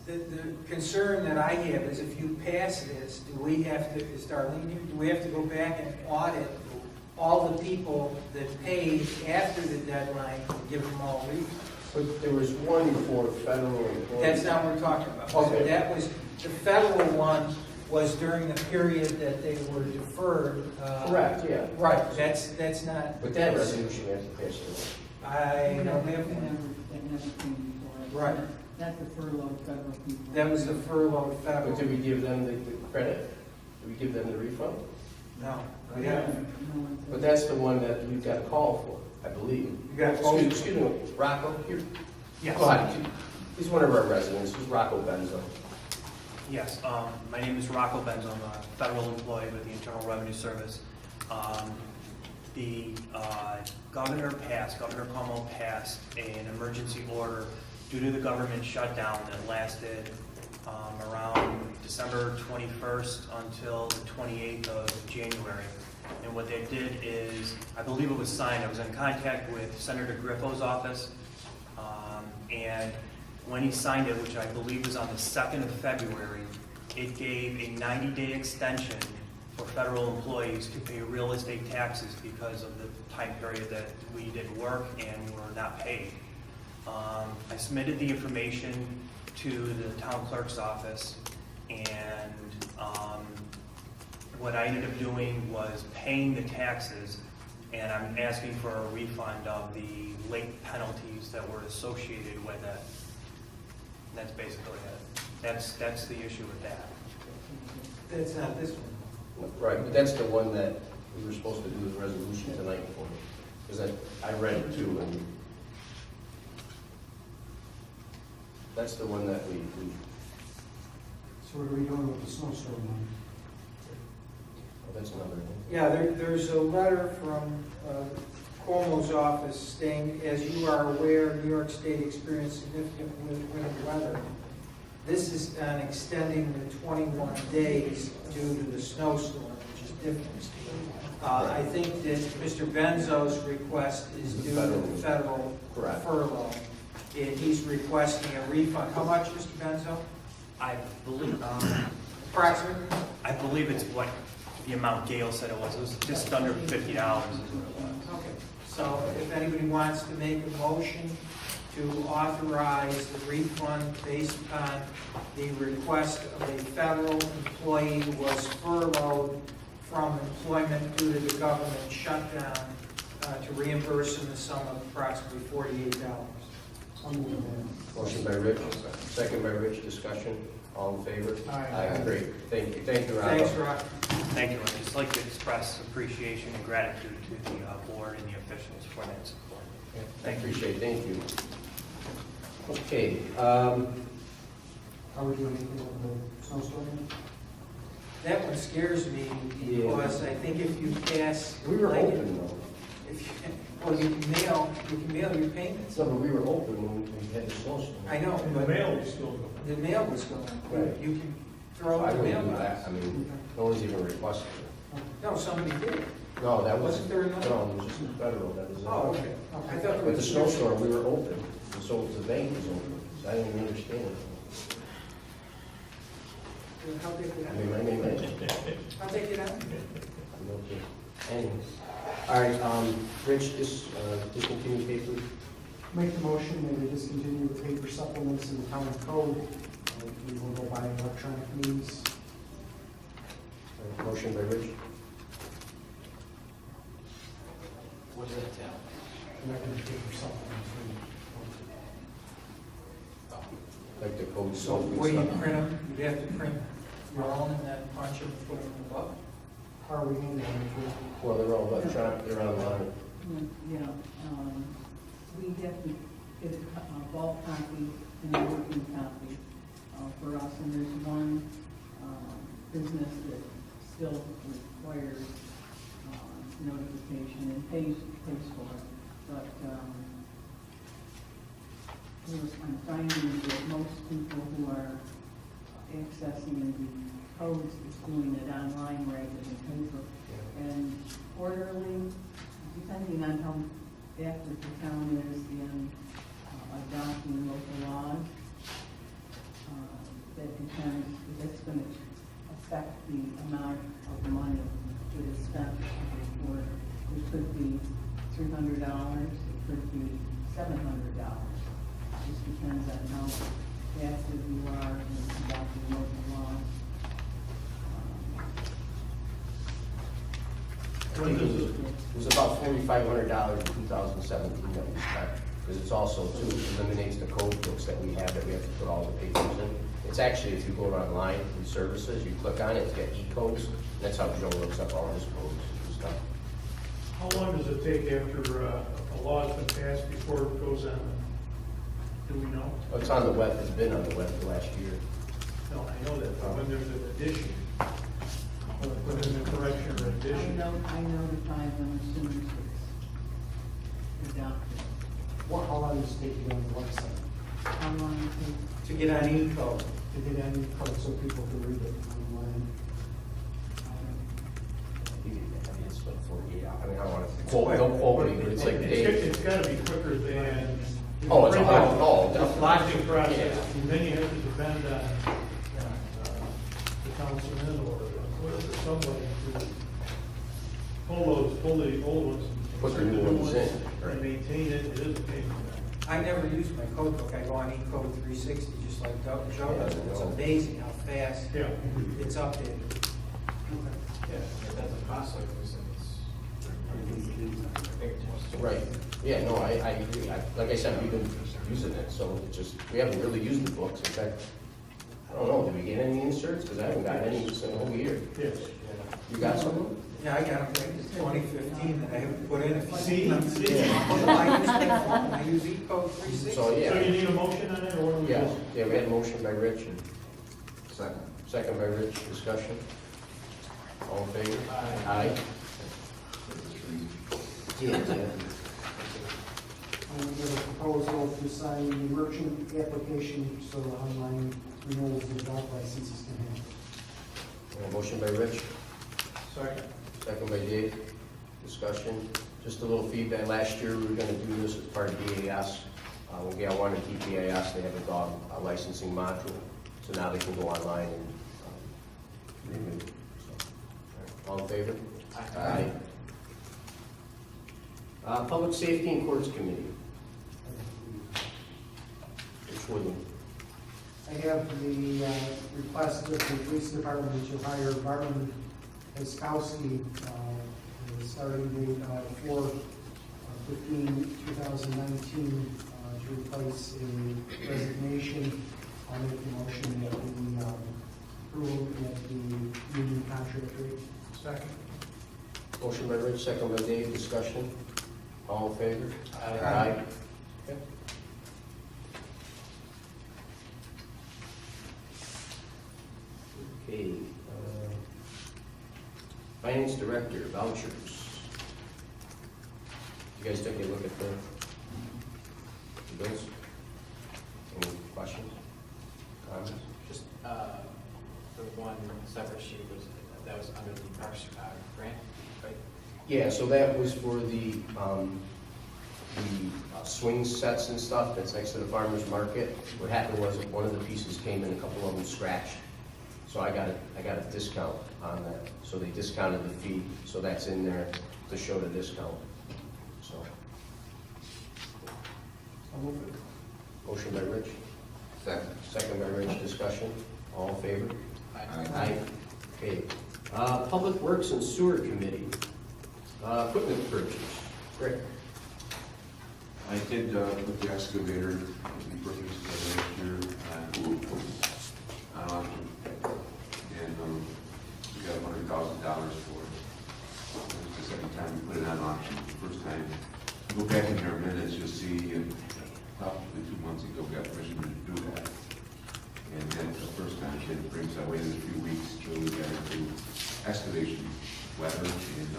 the concern that I have is if you pass this, do we have to, is Darlene here, do we have to go back and audit all the people that paid after the deadline and give them all refunds? But there was one for federal employees. That's not what we're talking about. Okay. That was, the federal one was during the period that they were deferred. Correct, yeah. Right, that's not. But that resolution has to pass it. I don't have That one. never came before. Right. That's the furloughed federal people. That was the furloughed federal. But did we give them the credit? Did we give them the refund? No, we haven't. No one said- But that's the one that we've got a call for, I believe. You got a call? Excuse me, Rocco, here. Yes. Go ahead. He's one of our residents, he's Rocco Benzo. Yes, my name is Rocco Benzo. I'm a federal employee with the Internal Revenue Service. The Governor Cuomo passed an emergency order due to the government shutdown that lasted around December 21st until the 28th of January. And what they did is, I believe it was signed, I was in contact with Senator Griffo's office, and when he signed it, which I believe was on the 2nd of February, it gave a 90-day extension for federal employees to pay real estate taxes because of the time period that we didn't work and were not paid. I submitted the information to the town clerk's office, and what I ended up doing was paying the taxes, and I'm asking for a refund of the late penalties that were associated with it. That's basically it. That's the issue with that. That's not this one. Right, but that's the one that we were supposed to do the resolution tonight for. Because I read it too, and that's the one that we So what are we doing with the snowstorm one? oh, that's another one. Yeah, there's a letter from Cuomo's office saying, as you are aware, New York State experienced significant winter weather. This is on extending the 21 days due to the snowstorm, which is different. I think that Mr. Benzo's request is due to the federal Correct. furlough. And he's requesting a refund. How much, Mr. Benzo? I believe, Approximately? I believe it's what the amount Gail said it was. It was just under $50 is what it was. Okay, so if anybody wants to make a motion to authorize the refund based upon the request of a federal employee who was furloughed from employment due to the government shutdown, to reimburse him the sum of approximately $48. Motion by Rich, second by Rich, discussion. All in favor? Aye. Great, thank you, Rocco. Thanks, Rock. Thank you. I'd just like to express appreciation and gratitude to the board and the officials for that support. I appreciate it, thank you. Okay, Are we doing anything with the snowstorm? That one scares me because I think if you pass. we were like, open though. If you, well, you can mail your payments. So, but we were open when we had the snowstorm. I know, And the but mail is still going. the mail was going. Right. You can throw I out the wouldn't do mailbox. that, I mean, no one's even requested it. No, somebody did. No, that Wasn't there another? No, it was just federal, that was it. Oh, okay. I thought there With the was. snowstorm, we were open, and so was the bank was open, so I didn't even understand it. How big did I mean, my name is. I'll take it out. Okay. Anyways. All right, Rich, discontinue paper. Make the motion that we discontinue the paper supplements in the town code. We will go by electronic means. Motion by Rich, What does that tell? We're not going to paper supplements. like the code So soap and where you stuff. print them, you have to print your own and then punch them and put them in the book. How are we handling it? Well, they're all electronic, they're online. Yeah, we have to get a bulk copy and a working copy for us, and there's one business that still requires notification and pays for it, but I'm finding that most people who are accessing the codes is doing it online rather than paper. And quarterly, depending on how active the town is in adopting local laws, that's going to affect the amount of money that is spent every quarter. It could be $300, it could be $700. Just depends on how active you are in adopting local laws. I think it was about $4,500 in 2017 that we spent, because it's also too, eliminates the code books that we have to put all the papers in. It's actually, if you go online in services, you click on it, it's got e-codes, and that's how Joe looks up all his codes and stuff. How long does it take after a law has been passed before it goes on? Do we know? Well, it's on the web, it's been on the web for the last year. No, I know that, but when there's an addition, when there's a correction or addition. I notify them as soon as it's adopted. How long does it take to get on the website? How long it takes? To get on e-code. To get any code so people can read it online? It's like 48 hours. I mean, I don't want to don't quote me, but it's like days. It's gotta be quicker than. Oh, it's a printout. whole, It's a lodging process, Yeah. and then you have to depend on the councilman or whoever, somebody to pull the old ones. and Put the insert new ones in. And maintain it, it is a pain. I never use my code book. I go on e-code 360, just like Joe does. It's amazing how fast Yeah. it's updated. Yeah, that's a cost like this, and Right. Yeah, no, I agree. Like I said, we've been using it, so it's just, we haven't really used the books. In fact, I don't know, did we get any inserts? Because I haven't got any since the whole year. Yes. You got some? Yeah, I got them in 2015 that I haven't put in. See? I use my phone. I use e-code 360. So, So you yeah. need a motion on it, or what do we do? Yeah, we had a motion by Rich and Second. second by Rich. Discussion. All in favor? Aye. Yeah. We have a proposal to sign the merchant application so the online renewals of dog licenses can happen. A motion by Rich, Second. second by Dave. Discussion. Just a little feedback. Last year, we were gonna do this as part of DAS. When Gail wanted to keep DAS, they have a dog licensing module. So now they can go online and renew. So, all in favor? Aye. Public Safety and Courts Committee. Which William? I have the request of the police department to hire Barton Piskowski, the starting date for 15/2019 to replace a resignation I'll make the motion that we approve at the union contract rate. Second. Motion by Rich, second by Dave, discussion. All in favor? Aye. Okay. Okay, Finance Director, vouchers. You guys take a look at the bills? Any questions? Comments? Just, the one separate sheet was, that was under the Parks grant, right? Yeah, so that was for the swing sets and stuff that's next to the farmer's market. What happened was one of the pieces came in, a couple of them scratched. So I got a discount on that. So they discounted the fee, so that's in there to show the discount. So, I'll move it. motion by Rich, Second. second by Rich, discussion. All in favor? Aye. Okay. Public Works and Sewer Committee, equipment purchase. Rick? I did put the excavator we purchased last year on auction, and we got $100,000 for it. It's the second time we put it on auction. The first time, go back in our minutes, you'll see probably 2 months ago we got permission to do that. And then the first time it didn't bring, so I waited a few weeks till we got into excavation weather, and I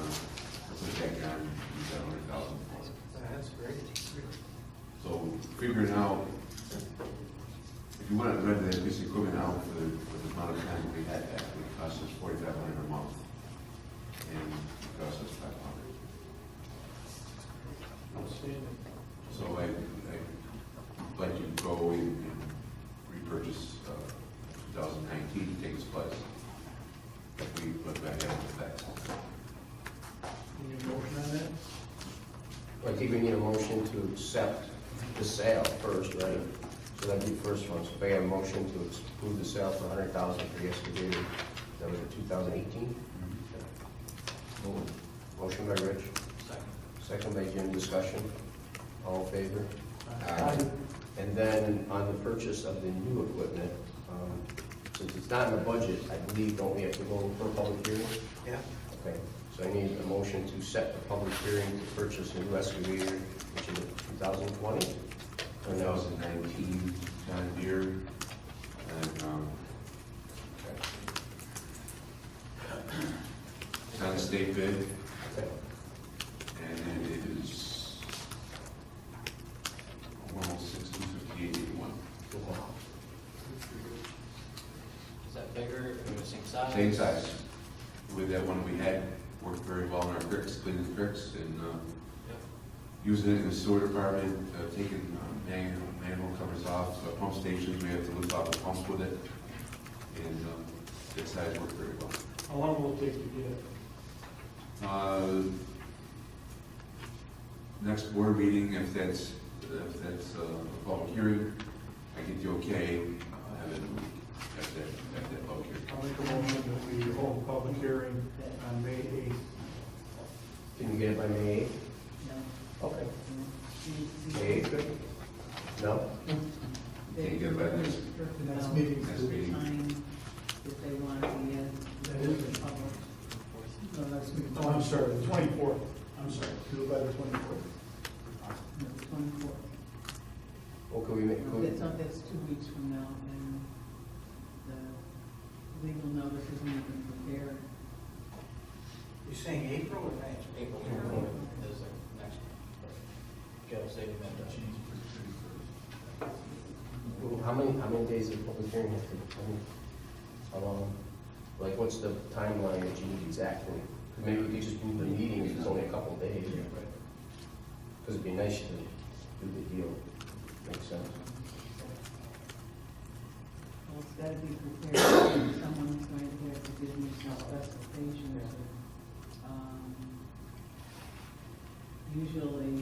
put it back on, we got $100,000 for it. That's great. So figuring out, if you want to rent that piece of equipment out for the amount of time we had that, it would cost us $4,500 a month. And it cost us $500. Outstanding. So I'd like to go and repurchase 2019 to take its place. If we look back at that. You need a motion on that? I think we need a motion to accept the sale first, right? So that'd be the first one. So if I have a motion to approve the sale for $100,000 for the excavator, that was in 2018? Motion by Rich, Second. second by Jim, discussion. All in favor? Aye. And then on the purchase of the new equipment, since it's not in the budget, I believe, don't we have to go for a public hearing? Yeah. Okay, so I need a motion to set the public hearing to purchase a new excavator, which is 2020? 2019 John Deere, and it's on a state bid, Okay. and it is almost 1658.81. Is that bigger, or the same size? Same size. With that one we had, worked very well in our cricks, cleaning the cricks, and using it in the sewer department, taking manhole covers off, pump stations, we have to lift off the pumps with it, and that size worked very well. How long will it take to get it? Next board meeting, if that's a public hearing, I get the okay, have it at that public hearing. I'll make a motion that we hold a public hearing on May 8th. Can you get it by May 8th? No. Okay. The- May 8th? No? They Can't get it by the next- The next meeting. Next meeting. Time if they want to be in That is the public. No, next meeting. Oh, I'm sorry, the 24th. I'm sorry, do it by the 24th. No, 24th. Well, could we make, No, that's 2 weeks from now, and the legal notice isn't even prepared. You're saying April or May? April is the next one. Joe said you meant that. how many days of public hearing have to, how long? Like, what's the timeline that you need exactly? Maybe we could just move the meeting if it's only a couple of days. Because it'd be nice to do the deal. Makes sense. Well, it's got to be prepared. Someone's going to have to give me some specifications. Usually,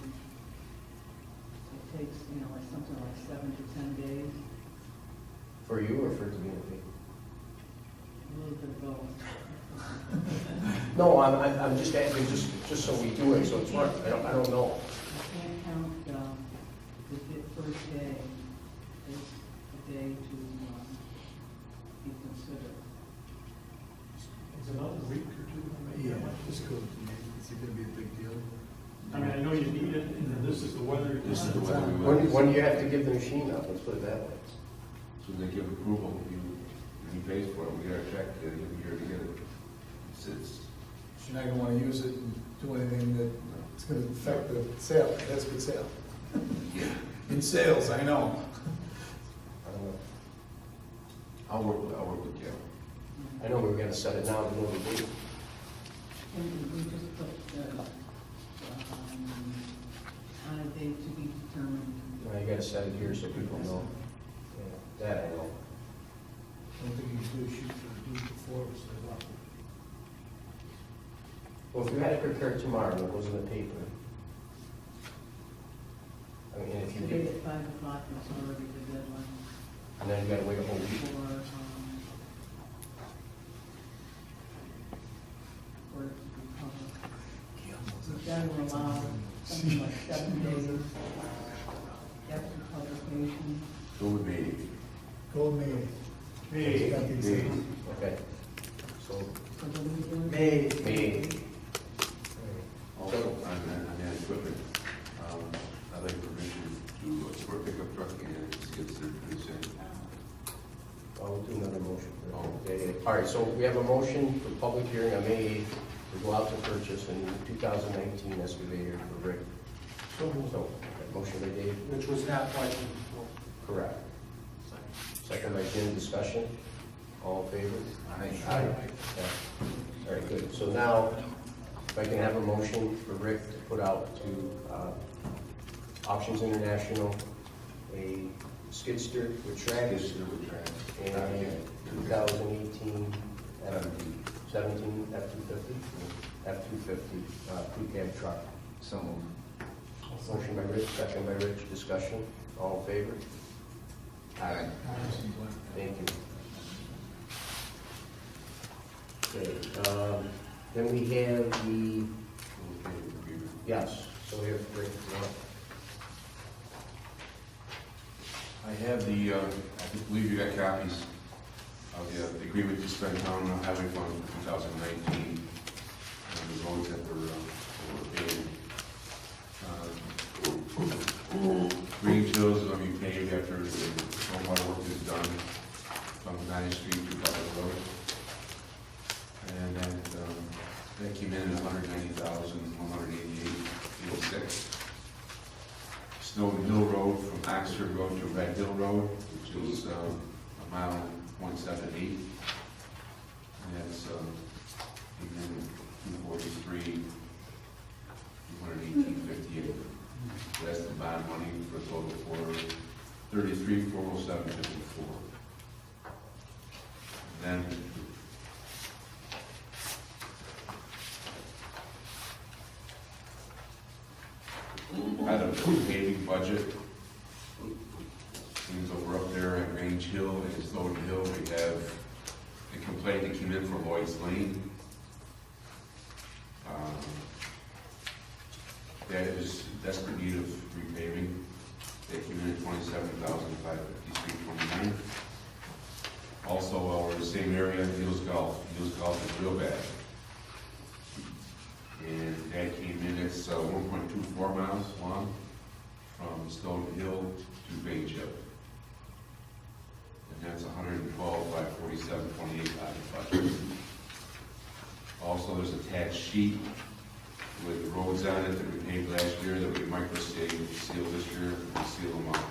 it takes, like something like 7 to 10 days, For you or for the community? a little bit of both. No, I'm just asking, just so we do it, so it's right. I don't know. I can't count the first day. a day to be considered. Is it another week or two? Yeah, just go, is it gonna be a big deal? I mean, I know you need it, and this is the weather. This is the weather. When do you have to give the machine up? Let's put it that way. So they give approval, he pays for it, we get our check, and you're to get it. It's, You're not gonna wanna use it and do anything that's gonna affect the sale, that's good sale. yeah, In sales, I know. I don't know. I'll work with Gail. I know we were gonna set it now, but nobody did. And we just put, on a date to be determined. Now you gotta set it here so people know. Yeah, that I know. I don't think you can do a shoot for the week before, so about. Well, if you had it prepared tomorrow, and it was in the paper. I mean, if you Today did, at 5 o'clock is already the deadline and then you gotta wait a whole week. for it to be published. We've got to allow something like 7 days after publication. Go with me. Gold May. May. Got the example. Okay. So, So what are we doing? May. Also, on that equipment, I'd like permission to, for a pickup truck and skid steer for the same. I'll do another motion. Oh. Okay. All right, so we have a motion for public hearing on May 8th to go out to purchase a new 2019 excavator for Rick. So, okay, motion by Dave. Which was not budgeted before. Correct. Second by Jim, discussion. All in favor? Aye. Okay. All right, good. So now, if I can have a motion for Rick to put out to Auctions International, a skid steer with tracks Skid steer with tracks. and a 2018 F-17 F-250 crew cab truck. Some Motion by Rich, second by Rich, discussion. All in favor? Aye. Thank you. Okay, then we have the, yes, so we have Rick. I have the, I believe you got copies of the agreement to spend town highway fund for 2019, and the roads that were paved. Green Hills is going to be paved after the stormwater work is done from 9th Street to Butler Road. And that came in at $190,188.86. Snowden Hill Road from Oxford Road to Red Hill Road, which is a mile 0.78. And that's even 243, 218.58. That's the bond money for a total for 33,407.54. Then out of the paving budget, things over up there at Range Hill and Snowden Hill, we have a complaint that came in for Lloyd's Lane. That is desperate need of repaving. They came in at $27,553.29. Also, over the same area, Neal's Golf. Neal's Golf is real bad. And that came in, it's 1.24 miles long from Snowden Hill to Bay Chip. And that's $112,547.28 out of budget. Also, there's a attached sheet with roads on it that we paved last year that we micro-seal this year, and seal them up.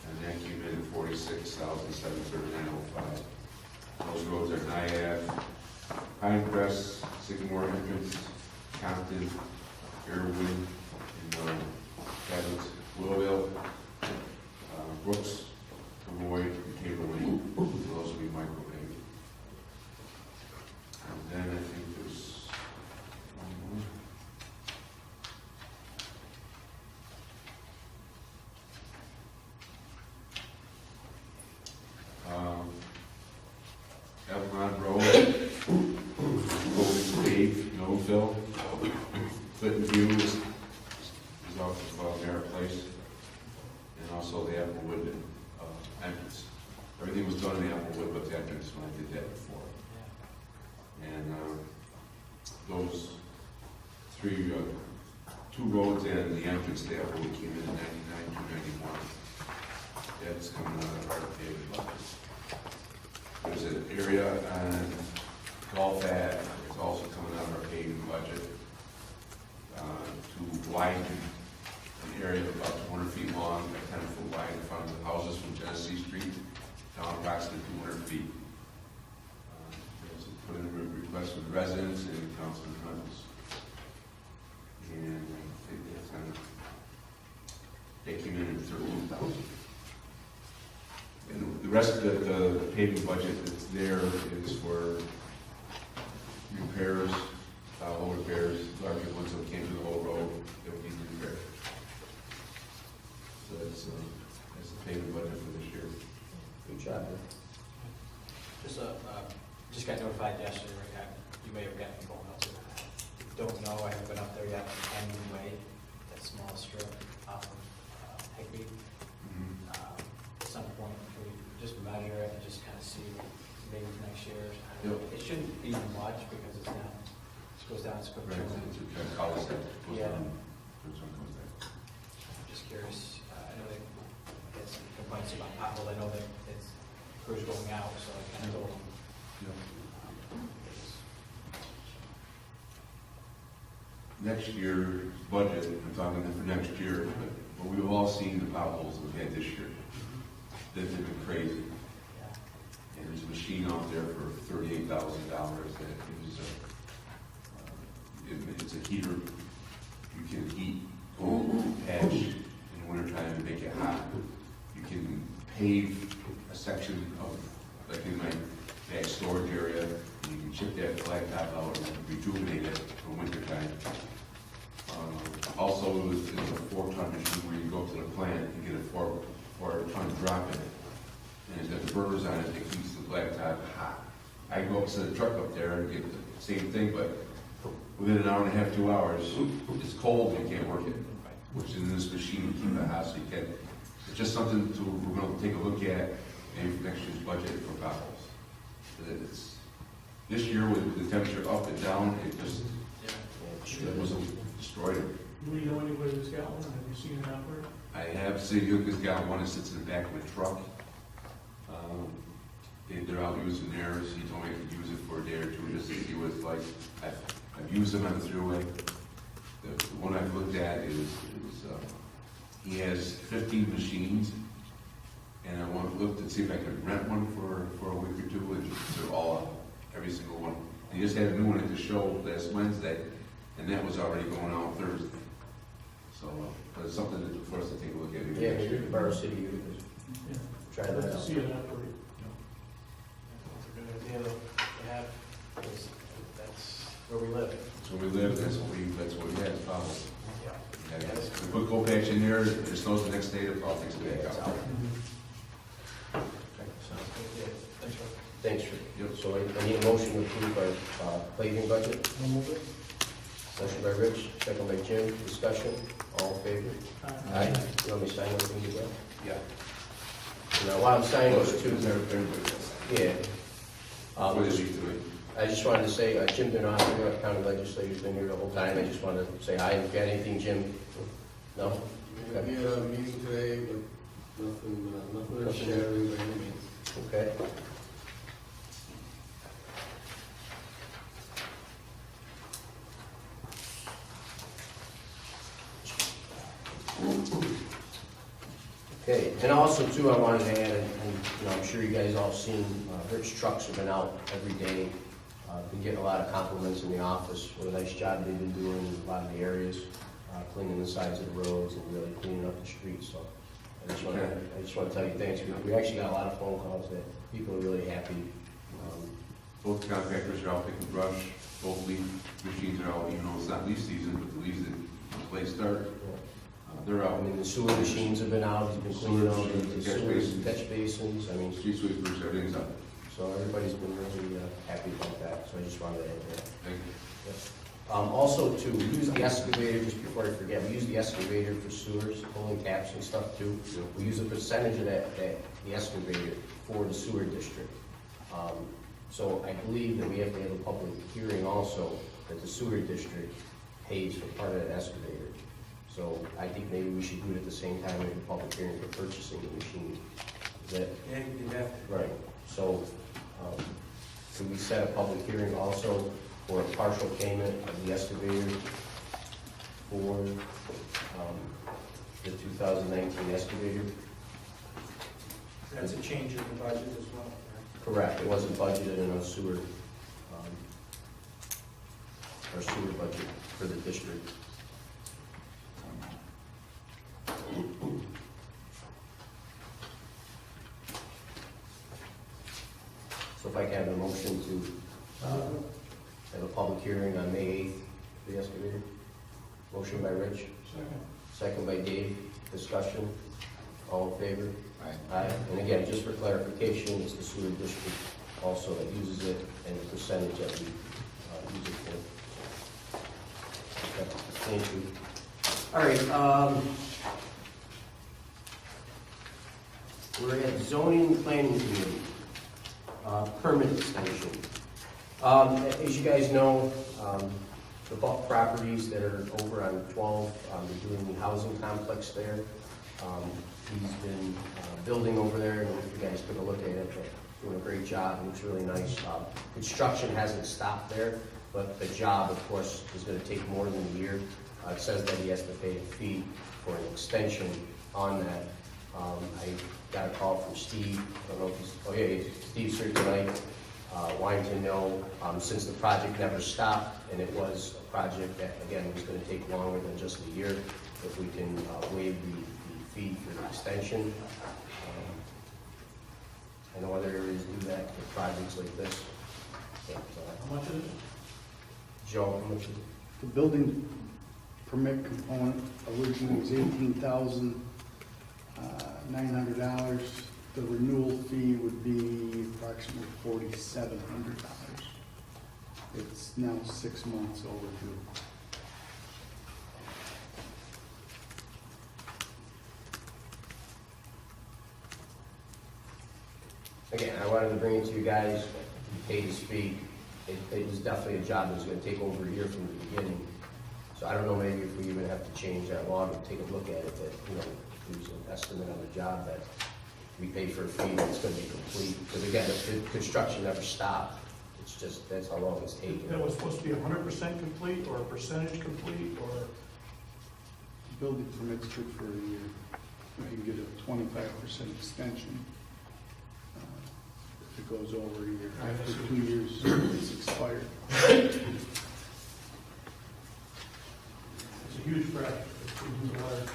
And that came in at $46,739.05. Those roads are Niab, Pinecrest, Sycamore Entrance, Compton, Sherwood, and Cabot, Willowville, Brooks, Savoy, and Cable Lane. So those will be micro-paved. And then I think there's one more. Evelyn Road, Golden Cave, Noville, Clinton View is off of Merritt Place, and also also the Applewood entrance. Everything was done in the Applewood, but the entrance when I did that before. And those three, two roads and the entrance to Applewood came in 99 to 91. That's coming out of our paving budget. There's an area on Gulf Ave, it's also coming out of our paving budget, to widen an area of about 200 feet long, 10 foot wide in front of the houses from Genesee Street down approximately 200 feet. There's a put in a request from the residents and council members. And I think that's kind of, they came in at 13,000. And the rest of the paving budget that's there is for repairs, whole repairs, larger ones that came to the whole road that we need to repair. So that's the paving budget for this year. Good job. Just got notified yesterday, Rick, you may have gotten a phone up there. Don't know, I haven't been up there yet, Canyon Way, that small strip off of Higby. At some point, we just measure it and just kind of see maybe next year. It shouldn't be much because it's not, it goes down, it's quick. Right, it's a kind of college that goes Yeah. down, goes there. I'm just curious, I know they had some complaints about potholes, I know that it's crews going out, so I kind of told them. Next year's budget, I'm talking for next year, but we've all seen the potholes we've had this year. They've been crazy. And there's a machine out there for $38,000 that it's a heater. You can heat a patch in the wintertime and make it hot. You can pave a section of, like in my back storage area, and you can chip that blacktop out and rejuvenate it for wintertime. Also, it's a 4-ton machine where you go to the plant and get a 4-ton drop in it. And it's got the burners on it that keeps the blacktop hot. I go up to the truck up there and get the same thing, but within an hour and a half, 2 hours, it's cold and you can't work it. Which in this machine, you keep it hot so you can. It's just something we're going to take a look at maybe for next year's budget for potholes. This year with the temperature up and down, it wasn't destroyed it. Do you know anybody who's got one? Have you seen it operate? I have seen Yuka's got one that sits in the back of a truck. They're out using theirs. He told me I could use it for a day or two just to see what it's like. I've used them on the thruway. The one I've looked at is he has 15 machines, and I want to look to see if I could rent one for a week or two, and they're all out, every single one. He just had a new one at the show last Wednesday, and that was already going out Thursday. So, but it's something for us to take a look at. Yeah, maybe the Borough City, you Yeah. try I'd like that to out. see it operate. That's a good idea to have, because that's where we live. That's where we live, that's what we have, problems. Yeah. We put coal patch in there, it snows the next day, the all things back out. Thanks, Rick. Thanks, Rick. Yep. So I need a motion to approve our paving budget. Motion by Rich, second by Jim. Discussion, all in favor? Aye. You want me to sign everything you got? Yeah. Now, while I'm signing those two, Everybody yeah. What is he doing? I just wanted to say, Jim Donato, county legislator's been here the whole time. I just wanted to say hi. If you got anything, Jim? No? We had a meeting today, but nothing to share by any means. Okay. Okay, and also too, I wanted to add, and you know, I'm sure you guys all seen, Rich trucks have been out every day. Been getting a lot of compliments in the office. What a nice job they've been doing in a lot of the areas, cleaning the sides of the roads and really cleaning up the streets. So I just want to tell you thanks. We actually got a lot of phone calls that people are really happy. Both contractors are out picking brush, both leaf machines are out, even though it's not leaf season, but the leaves that the place start, they're I out. mean, the sewer machines have been out. He's been cleaning all the Catch sewers, basins. catch basins. I mean, Street sweepers, everything's up. so everybody's been really happy about that. So I just wanted to add that. Thank you. Yes. Also to use the excavator, just before I forget, we use the excavator for sewers, pulling taps and stuff too. We use a percentage of the excavator for the sewer district. So I believe that we have to have a public hearing also, that the sewer district pays for part of that excavator. So I think maybe we should do it at the same time we have a public hearing for purchasing the machine. Is that? Yeah, you do that. Right, so, could we set a public hearing also for a partial payment of the excavator for, the 2019 excavator? That's a change in the budget as well, right? Correct, it wasn't budgeted in our sewer budget for the district. So if I can have a motion to have a public hearing on May 8th for the excavator. Motion by Rich. Second. Second by Dave. Discussion. All in favor? Aye. Aye. And again, just for clarification, it's the sewer district also that uses it and the percentage that we use it for. Okay, thank you. All right, we're at zoning and planning committee, permit extension. As you guys know, the Buck properties that are over on 12, they're doing the housing complex there. He's been building over there, and if you guys took a look at it, doing a great job. It looks really nice. Construction hasn't stopped there, but the job, of course, is going to take more than a year. It says that he has to pay a fee for an extension on that. I got a call from Steve. I don't know if he's, Steve's here tonight. Wanting to know, since the project never stopped, and it was a project that, again, was going to take longer than just a year, if we can waive the fee for the extension. I know other areas do that for projects like this. But, How much is it? Joe, how much is it? The building permit component originally was $18,900. The renewal fee would be approximately $4,700. It's now 6 months overdue. Again, I wanted to bring it to you guys, he paid his fee. It was definitely a job that was going to take over a year from the beginning. So I don't know, maybe if we even have to change that law and take a look at it, that, you know, there's an estimate on the job that we pay for a fee that's going to be complete. Because again, if the construction never stopped, it's just, that's how long it's taken. That was supposed to be 100% complete, or a percentage complete, or? The building permit's good for a year. You can get a 25% extension if it goes over a year. After 2 years, it's expired. It's a huge project. It's a huge large.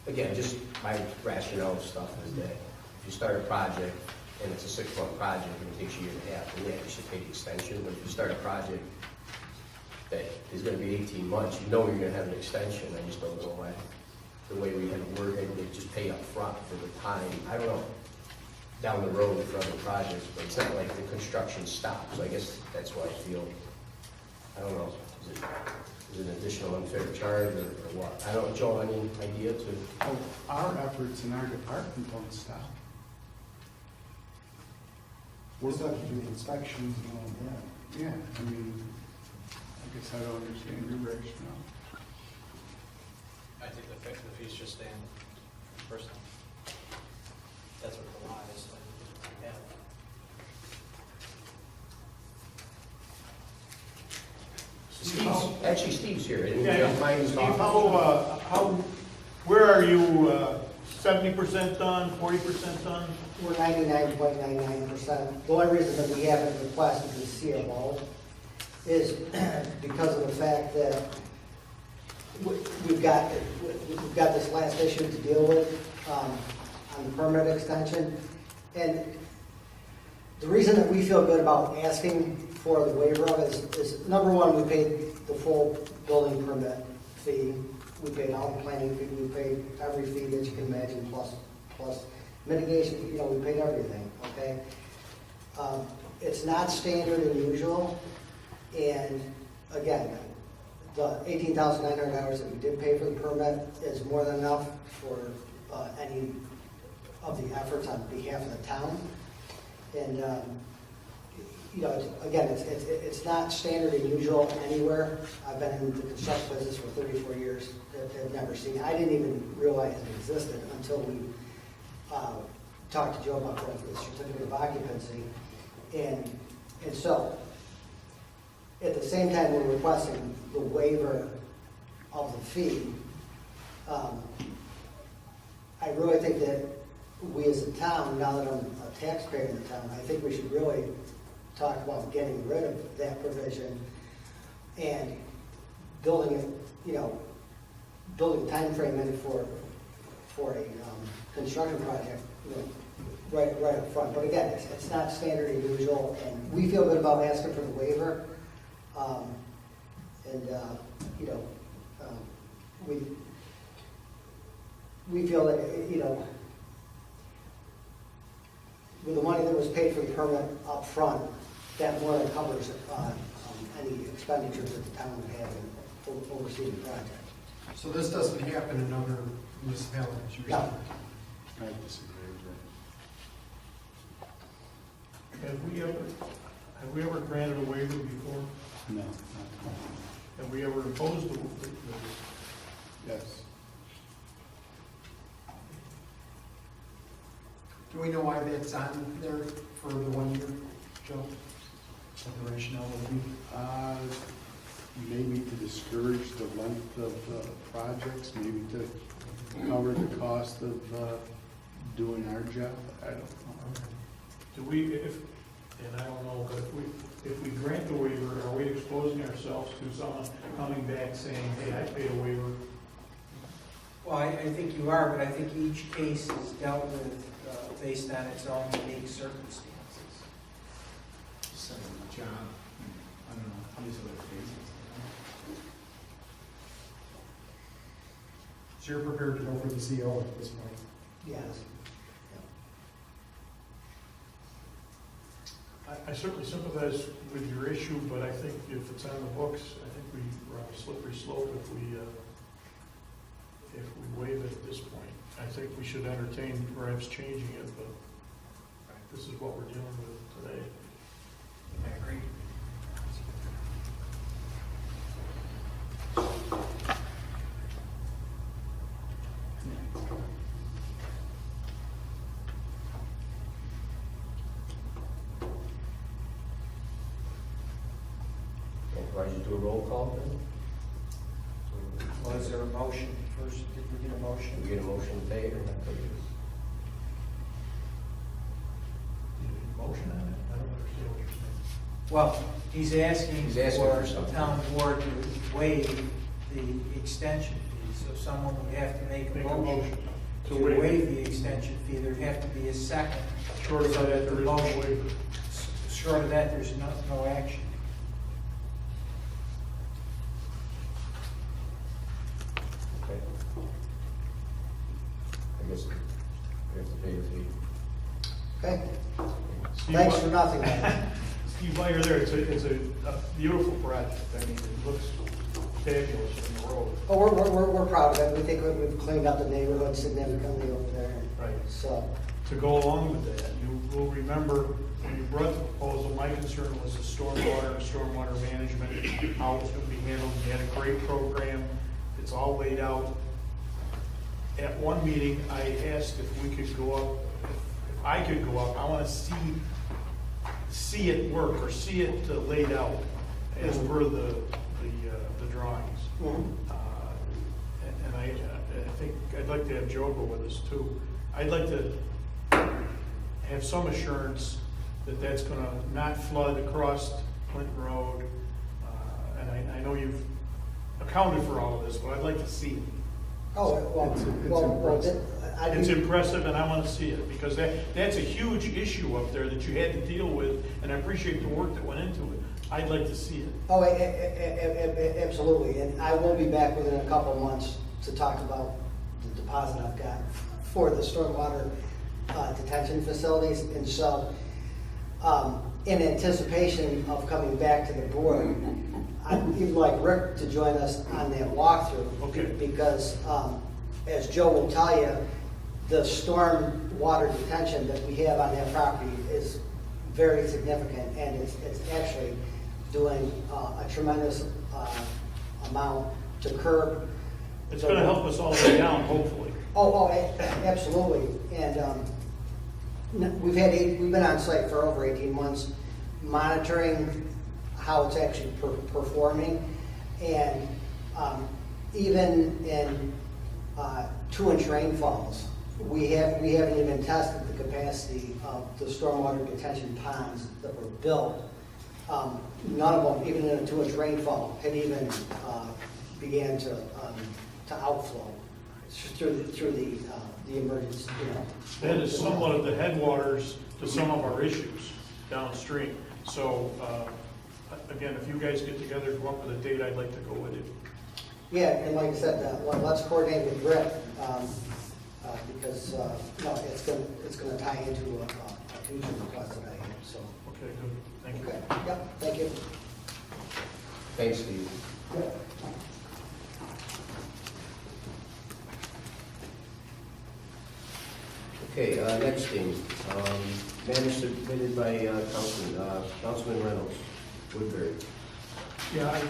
Again, just my rationale stuff is that if you start a project and it's a 6-month project and it takes a year and a half, then yeah, you should pay the extension. But if you start a project that is going to be 18 months, you know you're going to have an extension. I just don't know why, the way we have it worded, they just pay up front for the time. I don't know, down the road for other projects, but it's not like the construction stops. So I guess that's why I feel, I don't know, is it an additional unfair charge or what? I don't, Joe, any idea to? Oh, our efforts in our department don't stop. We're going to do inspections and all that. Yeah, I mean, I guess I don't understand your rationale. I think the fees should stand personally. That's what the law is. Yeah. Steve's here. Steve, where are you, 70% done, 40% done? We're 99.99%. The only reason that we haven't requested the CMO is because of the fact that we've got this last issue to deal with on the permit extension. And the reason that we feel good about asking for the waiver of it is number one, we paid the full building permit fee. We paid all the planning fee. We paid every fee that you can imagine, plus mitigation. You know, we paid everything. Okay. It's not standard and usual And again, the $18,900 that we did pay for the permit is more than enough for any of the efforts on behalf of the town. And, you know, again, it's not standard and usual anywhere. I've been in the construction business for 34 years. I've never seen it. I didn't even realize it existed until we talked to Joe about the certificate of occupancy. And so, at the same time, we're requesting the waiver of the fee. I really think that we as a town, now that I'm a taxpayer in the town, I think we should really talk about getting rid of that provision and building it, you know, building a time frame in for a construction project, you know, right up front. But again, it's not standard and usual, and we feel good about asking for the waiver. You know, we feel that, you know, with the money that was paid for the permit up front, that more than covers any expenditures that the town would have in overseeing the project. So this doesn't happen in other municipalities? No. I disagree with Have we ever granted a waiver before? that. No, not Have we ever imposed the yes. Do we know why that's on there for the 1 year, Joe? What the rationale would be? Maybe to discourage the length of projects, maybe to cover the cost of doing our job. I don't know. Do we, and I don't know, but if we grant the waiver, are we exposing ourselves to someone coming back saying, hey, I paid a waiver? Well, I think you are, but I think each case is dealt with based on its own unique circumstances. Second job, I don't know, how these other cases. So you're prepared to go for the CO at this point? Yes. I certainly sympathize with your issue, but I think if it's on the books, I think we're on a slippery slope if we waive it at this point. I think we should entertain perhaps changing it, but this is what we're dealing with today. I agree. Why don't you do a roll call then? Was there a motion first? Did we get a motion? Did we get a motion paid or not paid? Motion on it? I don't understand what you're saying. Well, he's asking for for something. the town board to waive the extension fee. So someone would have to make a motion to waive the extension fee. There'd have to be a second. Short of that, there is no Motion. waiver. Short of that, there's no action. Okay. I guess we have to pay the fee. Okay, Steve, thanks for nothing. Steve, while you're there, it's a beautiful project. I mean, it looks fabulous from the road. Oh, we're proud of it. We think we've cleaned up the neighborhood significantly over there. Right. So, To go along with that, you will remember when you brought the proposal, my concern was the stormwater management, how it's going to be handled. You had a great program. It's all laid out. At one meeting, I asked if we could go up, if I could go up, I want to see it work or see it laid out as per the drawings. And I think I'd like to have Joe go with us too. I'd like to have some assurance that that's going to not flood across Clinton Road. And I know you've accounted for all of this, but I'd like to see it. It's impressive, and I want to see it, because that's a huge issue up there that you had to deal with, and I appreciate the work that went into it. I'd like to see it. oh, absolutely, and I will be back within a couple of months to talk about the deposit I've got for the stormwater detention facilities, and so in anticipation of coming back to the board, I'd even like Rick to join us on that walkthrough. Okay. Because, as Joe will tell you, the storm water detention that we have on that property is very significant, and it's actually doing a tremendous amount to curb. It's gonna help us all the way down, hopefully. Absolutely. And we've been on site for over 18 months, monitoring how it's actually performing. And even in 2-inch rainfalls, we haven't even tested the capacity of the stormwater detention ponds that were built. None of them, even in a 2-inch rainfall, had even began to outflow through the emergency. That is somewhat of the headwaters to some of our issues downstream. So, again, if you guys get together, come up with a date, I'd like to go with you. Yeah, and like I said, let's coordinate with Rick, because, it's gonna tie into a future request that I have, so. Okay, good. Thank you. Okay, yep, thank you. Thanks, Steve. Okay, next thing, matter submitted by Councilman Reynolds, Woodbury. Yeah,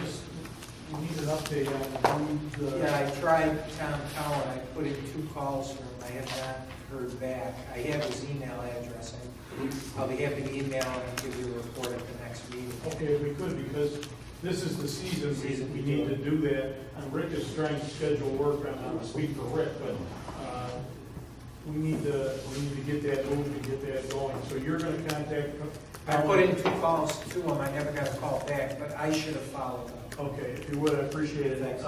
we need an update on the. Yeah, I tried Tom Cowan, I put in 2 calls for him, I have not heard back. I have his email address, I'll be happy to email him and give you a report at the next meeting. Okay, if we could, because this is the season, we need to do that. And Rick is trying to schedule work, I'm not to speak for Rick, but we need to get that moved and get that going. So you're gonna contact. I put in 2 calls to him, I never got a call back, but I should have followed up. Okay, if you would, I appreciate it.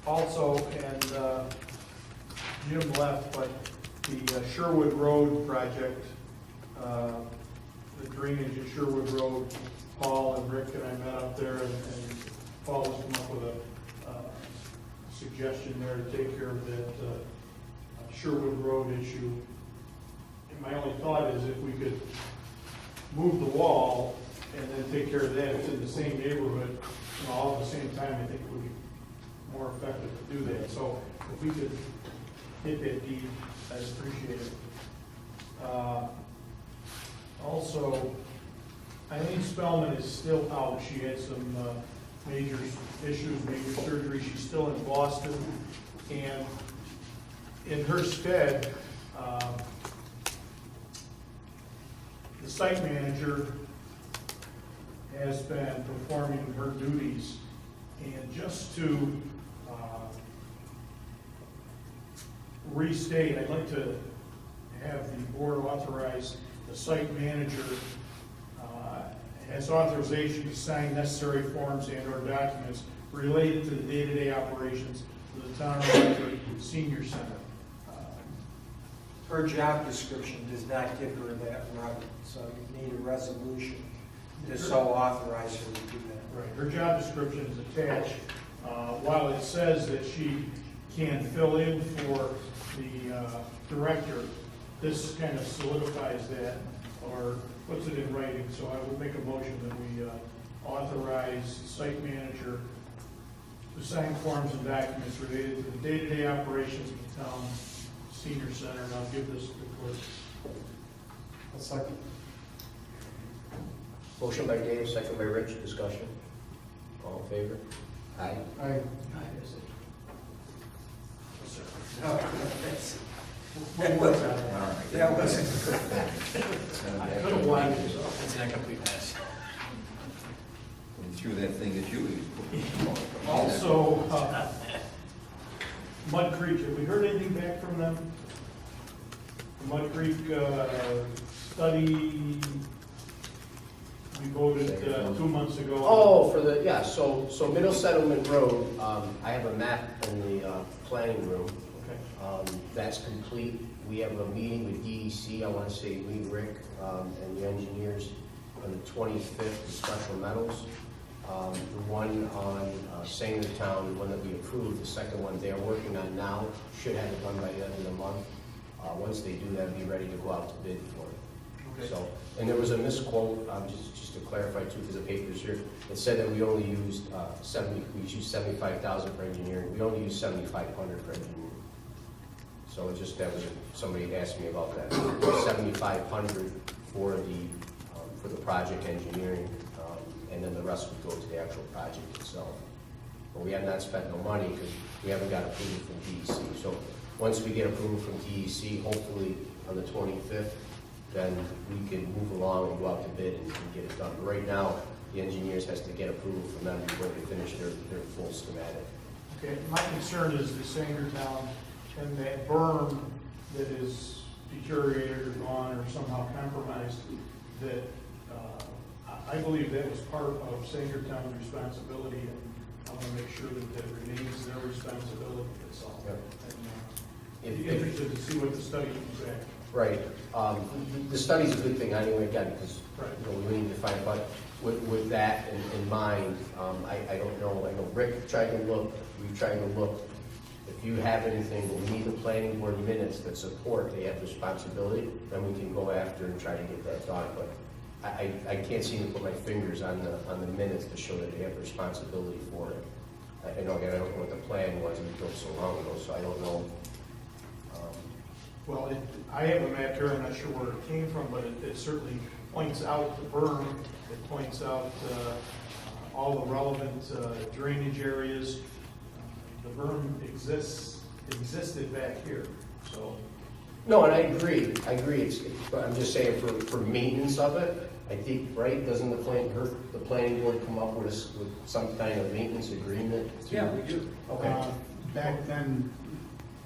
Also, and Jim left, but the Sherwood Road project, the drainage at Sherwood Road, Paul and Rick and I met up there, and Paul has come up with a suggestion there to take care of that Sherwood Road issue. And my only thought is if we could move the wall and then take care of that, it's in the same neighborhood, all at the same time, I think it would be more effective to do that. So if we could hit that deed, I'd appreciate it. Also, Eileen Spellman is still out. She had some major issues, major surgery. She's still in Boston. And in her stead, the site manager has been performing her duties. And just to restate, I'd like to have the board authorize the site manager has authorization to sign necessary forms and/or documents related to the day-to-day operations of the Town of Hartford Senior Center. Her job description does not give her that right, so you need a resolution to so authorize her to do that. Right, her job description is attached. While it says that she can fill in for the director, this kind of solidifies that or puts it in writing. So I would make a motion that we authorize the site manager to sign forms and documents related to the day-to-day operations of the town senior center. And I'll give this to the clerk. A second. Motion by Dave, second by Rich, discussion. All in favor? Aye. Aye. No, that's, We'll work on it. that wasn't good. I could have won. It's an incomplete pass. And threw that thing at you. Also, Mud Creek, have we heard anything back from them? The Mud Creek study we voted 2 months ago. Oh, for the, yeah, so Middle Settlement Road, I have a map in the planning room. Okay. That's complete. We have a meeting with DEC, I want to say me, Rick, and the engineers on the 25th, the special metals. The one on Sangertown, the one that we approved, the second one they're working on now, should have it done by the end of the month. Once they do that, be ready to go out to bid for it. So, and there was a misquote, just to clarify too, because the paper's here. It said that we only used we used 75,000 for engineering. We only used 7,500 for engineering. So it just, that was, somebody had asked me about that. 7,500 for the project engineering, and then the rest would go to the actual project itself. But we have not spent no money because we haven't got approval from DEC. So once we get approval from DEC, hopefully on the 25th, then we can move along and go out to bid and get it done. But right now, the engineers has to get approval from them before they finish their full schematic. Okay, my concern is the Sangertown and that berm that is deteriorated or gone or somehow compromised, that I believe that was part of Sangertown's responsibility, and I want to make sure that that remains their responsibility itself. Yep. And be interested to see what the study comes back. Right. The study's a good thing anyway, again, because we need to find, but with that in mind, I don't know. I know Rick tried to look, we've tried to look. If you have anything, but we need the planning board minutes that support they have responsibility, then we can go after and try to get that done. But I can't seem to put my fingers on the minutes to show that they have responsibility for it. I know, again, I don't know what the plan was, we built so long ago, so I don't know. Well, I have a map here, I'm not sure where it came from, but it certainly points out the berm, it points out all the relevant drainage areas. The berm existed back here, so. No, and I agree, but I'm just saying for maintenance of it, I think, right, doesn't the planning board come up with some kind of maintenance agreement? Yeah, we do. Okay. Back then,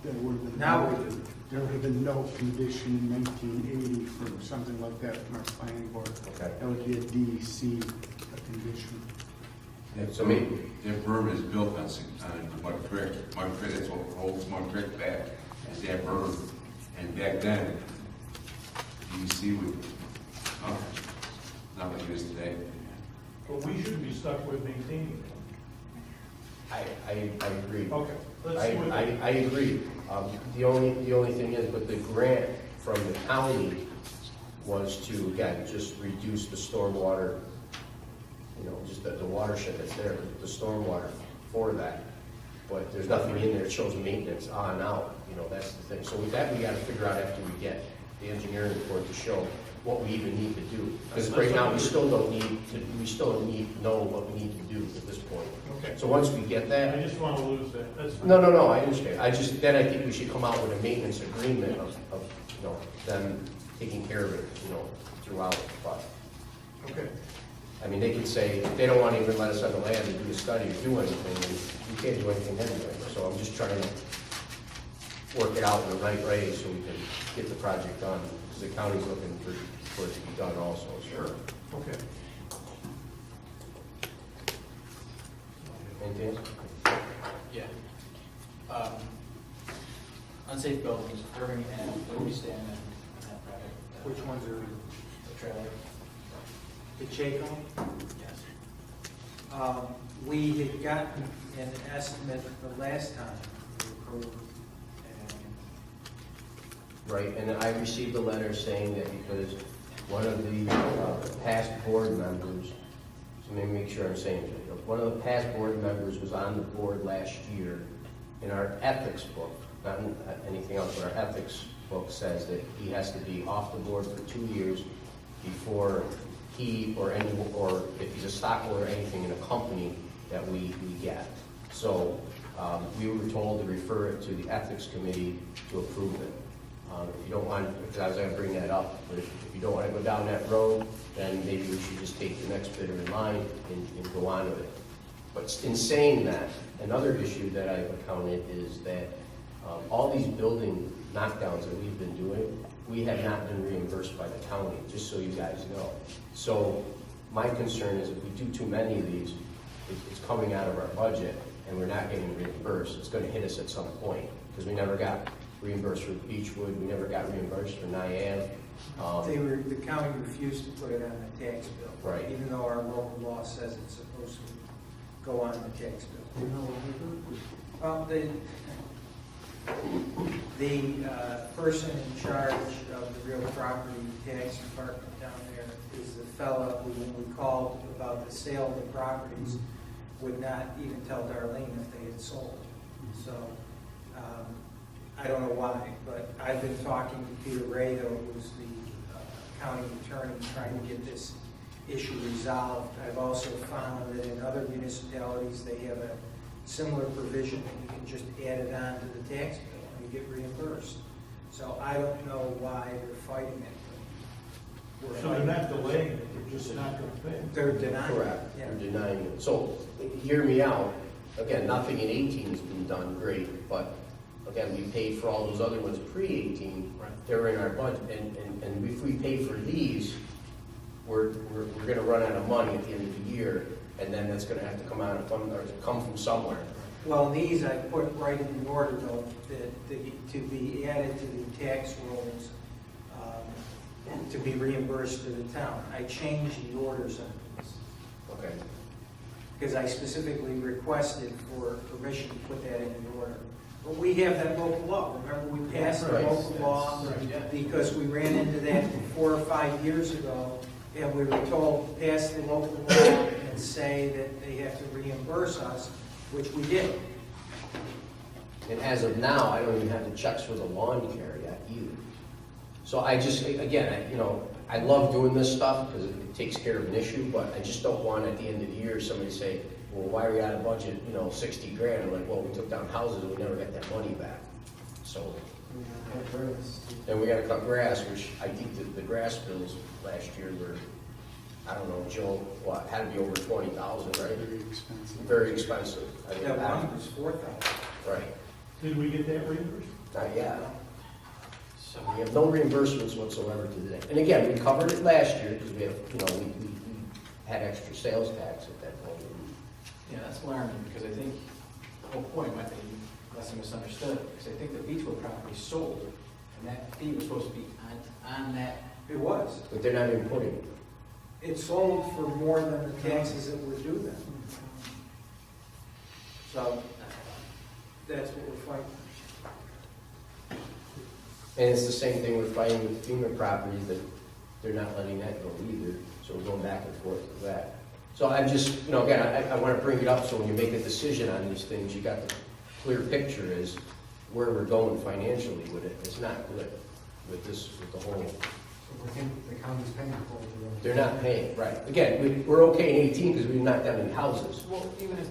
there would have been. Now we do. There would have been no condition in 1980 for something like that from our planning board. Okay. That would be a DEC condition. So maybe. That berm is built on Mud Creek. Mud Creek, that's what holds Mud Creek back, is that berm. And back then, DEC would, not like it is today. But we shouldn't be stuck with maintaining it. I agree. Okay, let's see what they. I agree. The only thing is, but the grant from the county was to, again, just reduce the stormwater, just the watershed that's there, the stormwater for that. But there's nothing in there that shows maintenance on out, that's the thing. So with that, we gotta figure out after we get the engineering report to show what we even need to do. Because right now, we still don't need to know what we need to do at this point. Okay. So once we get that. I just want to lose that, that's fine. No, I understand. Then I think we should come out with a maintenance agreement of them taking care of it, throughout. But, Okay. I mean, they could say, if they don't want to even let us on the land to do a study or do anything, then we can't do anything anyway. So I'm just trying to work it out in the right way so we can get the project done. Because the county's looking for it to be done also. Sure. Okay. Anything else? Yeah. Unsafe buildings, where do we stand on that project? Which ones are The trailer? the Chaco? Yes. We had gotten an estimate the last time we approved, and Right, and I received a letter saying that because one of the past board members, so let me make sure I'm saying it, one of the past board members was on the board last year. In our ethics book, not anything else, but our ethics book says that he has to be off the board for 2 years before he or if he's a stockholder or anything in a company that we get. So we were told to refer it to the ethics committee to approve it. If you don't want, because I was going to bring that up, but if you don't want to go down that road, then maybe we should just take the next bidder in line and go on with it. But in saying that, another issue that I've accounted is that all these building knockdowns that we've been doing, we have not been reimbursed by the county, just so you guys know. So my concern is if we do too many of these, it's coming out of our budget and we're not getting reimbursed. It's going to hit us at some point because we never got reimbursed for Beechwood, we never got reimbursed for Niab. the county refused to put it on the tax bill. Right. Even though our local law says it's supposed to go on the tax bill. The person in charge of the real property tax department down there is the fellow who, when we called about the sale of the properties, would not even tell Darlene if they had sold. So, I don't know why, but I've been talking to Peter Rado, who's the county attorney, trying to get this issue resolved. I've also found that in other municipalities, they have a similar provision that you can just add it on to the tax bill and you get reimbursed. So I don't know why they're fighting it. We're So they're fighting not delaying it, they're just not going to pay. They're denying it. Correct, Yeah. you're denying it. So, hear me out. Again, nothing in 18 has been done, great, but again, we paid for all those other ones pre-18. They were in our budget, and if we pay for these, we're gonna run out of money at the end of the year, and then that's gonna have to come out of fund, or come from somewhere. Well, these I put right in the order though, that to be added to the tax rolls, to be reimbursed to the town. I changed the orders on these, Okay. because I specifically requested for permission to put that in the order. But we have that local law, remember we passed the Right. local law because we ran into that 4 or 5 years ago, and we were told, pass the local law and say that they have to reimburse us, which we did. And as of now, I don't even have the checks for the lawn care yet either. So I just, again, I love doing this stuff because it takes care of an issue, but I just don't want at the end of the year, somebody say, well, why are we out of budget, 60 grand? I'm like, well, we took down houses and we never got that money back. So, and we gotta cut grass, which I think that the grass bills last year were, I don't know, Joe, what, had to be over 20,000, right? Very expensive. Very expensive. I mean, That one was 4,000. Right, Did we get that reimbursed? not yet. So we have no reimbursements whatsoever to today. And again, we covered it last year because we have, we had extra sales tax at that point. Yeah, that's alarming, because I think the whole point might be less misunderstood, because I think the Beechwood property sold, and that fee was supposed to be on that. It was. But they're not importing it. It sold for more than the taxes that were due then. So that's what we're fighting. And it's the same thing we're fighting with FEMA properties, that they're not letting that go either. So we're going back and forth with that. So I'm just, again, I want to bring it up so when you make a decision on these things, you got the clear picture is where we're going financially with it. It's not good with this, with the whole. The county's paying for it. They're not paying, right. Again, we're okay in 18 because we've knocked down any houses. Well, even if,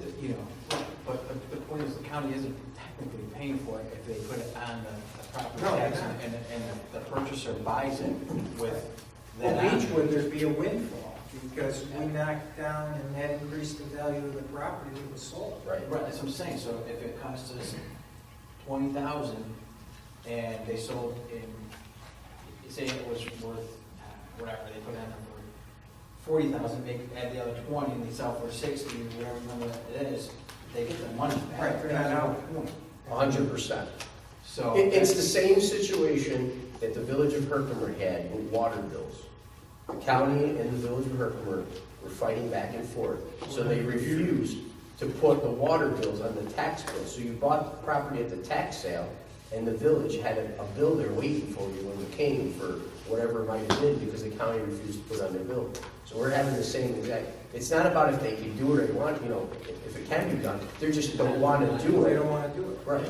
but the point is, the county isn't technically paying for it if they put it on the property No, tax, they're not. and the purchaser buys it with that Well, on. Beechwood, there'd be a windfall because we knocked down and that increased the value of the property that was sold. Right. Right, that's what I'm saying, so if it costs us 20,000 and they sold in, say it was worth, whatever, they put it on for 40,000, add the other 20, and they sell for 60, whatever number it is, they get the money back. Right, they're not out. 100%. So. It's the same situation that the village of Herkimer had with water bills. The county and the village of Herkimer were fighting back and forth. So they refused to put the water bills on the tax bill. So you bought the property at the tax sale, and the village had a bill there waiting for you when you came for whatever it might have been because the county refused to put it on their bill. So we're having the same exact, it's not about if they can do it or they want, if it can be done, they just don't want to do it. They don't want to do it. Right.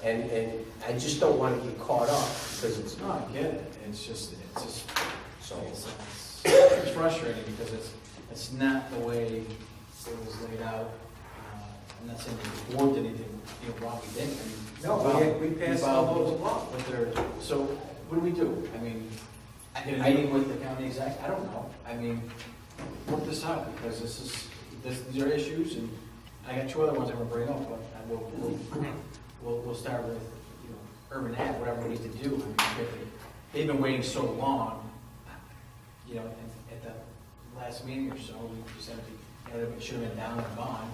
And I just don't want to get caught up because it's. No, I get it, it's just, So, it's frustrating because it's not the way it was laid out. I'm not saying that the board did anything, wrong, we didn't. I mean, No, we passed all those laws. So what do we do? I mean, get a meeting with the county exec? I don't know. I mean, work this out because these are issues, and I got 2 other ones I'm gonna bring up, but we'll start with, urban ag, whatever we need to do. I mean, they've been waiting so long, and at the last meeting or so, we just it should have been down and gone.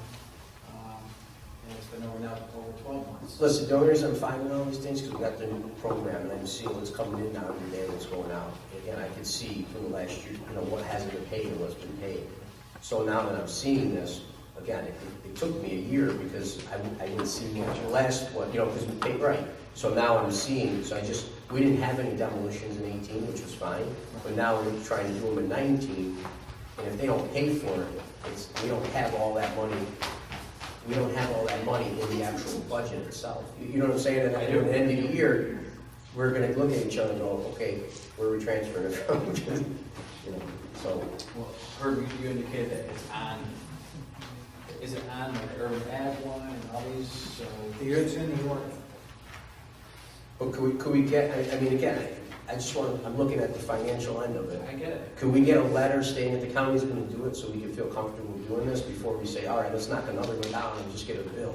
And it's been over 12 months. listen, the only reason I'm finding all these things because we got the new program and I'm seeing what's coming in now every day and what's going out. And I can see from the last year, what hasn't been paid and what's been paid. So now that I'm seeing this, again, it took me a year because I didn't see the last one, because we paid, right. So now I'm seeing, we didn't have any demolitions in 18, which was fine, but now we're trying to do them in 19, and if they don't pay for it, we don't have all that money. We don't have all that money in the actual budget itself. You know what I'm saying? And at the end of the year, we're gonna look at each other and go, okay, where are we transferring it from? So. Well, Herb, you indicated that it's on, is it on like Urban Ave one and all these? It's in the order. But could we get, I mean, again, I'm looking at the financial end of it. I get it. Could we get a letter stating that the county's gonna do it so we can feel comfortable doing this before we say, all right, let's knock another one down and just get a bill?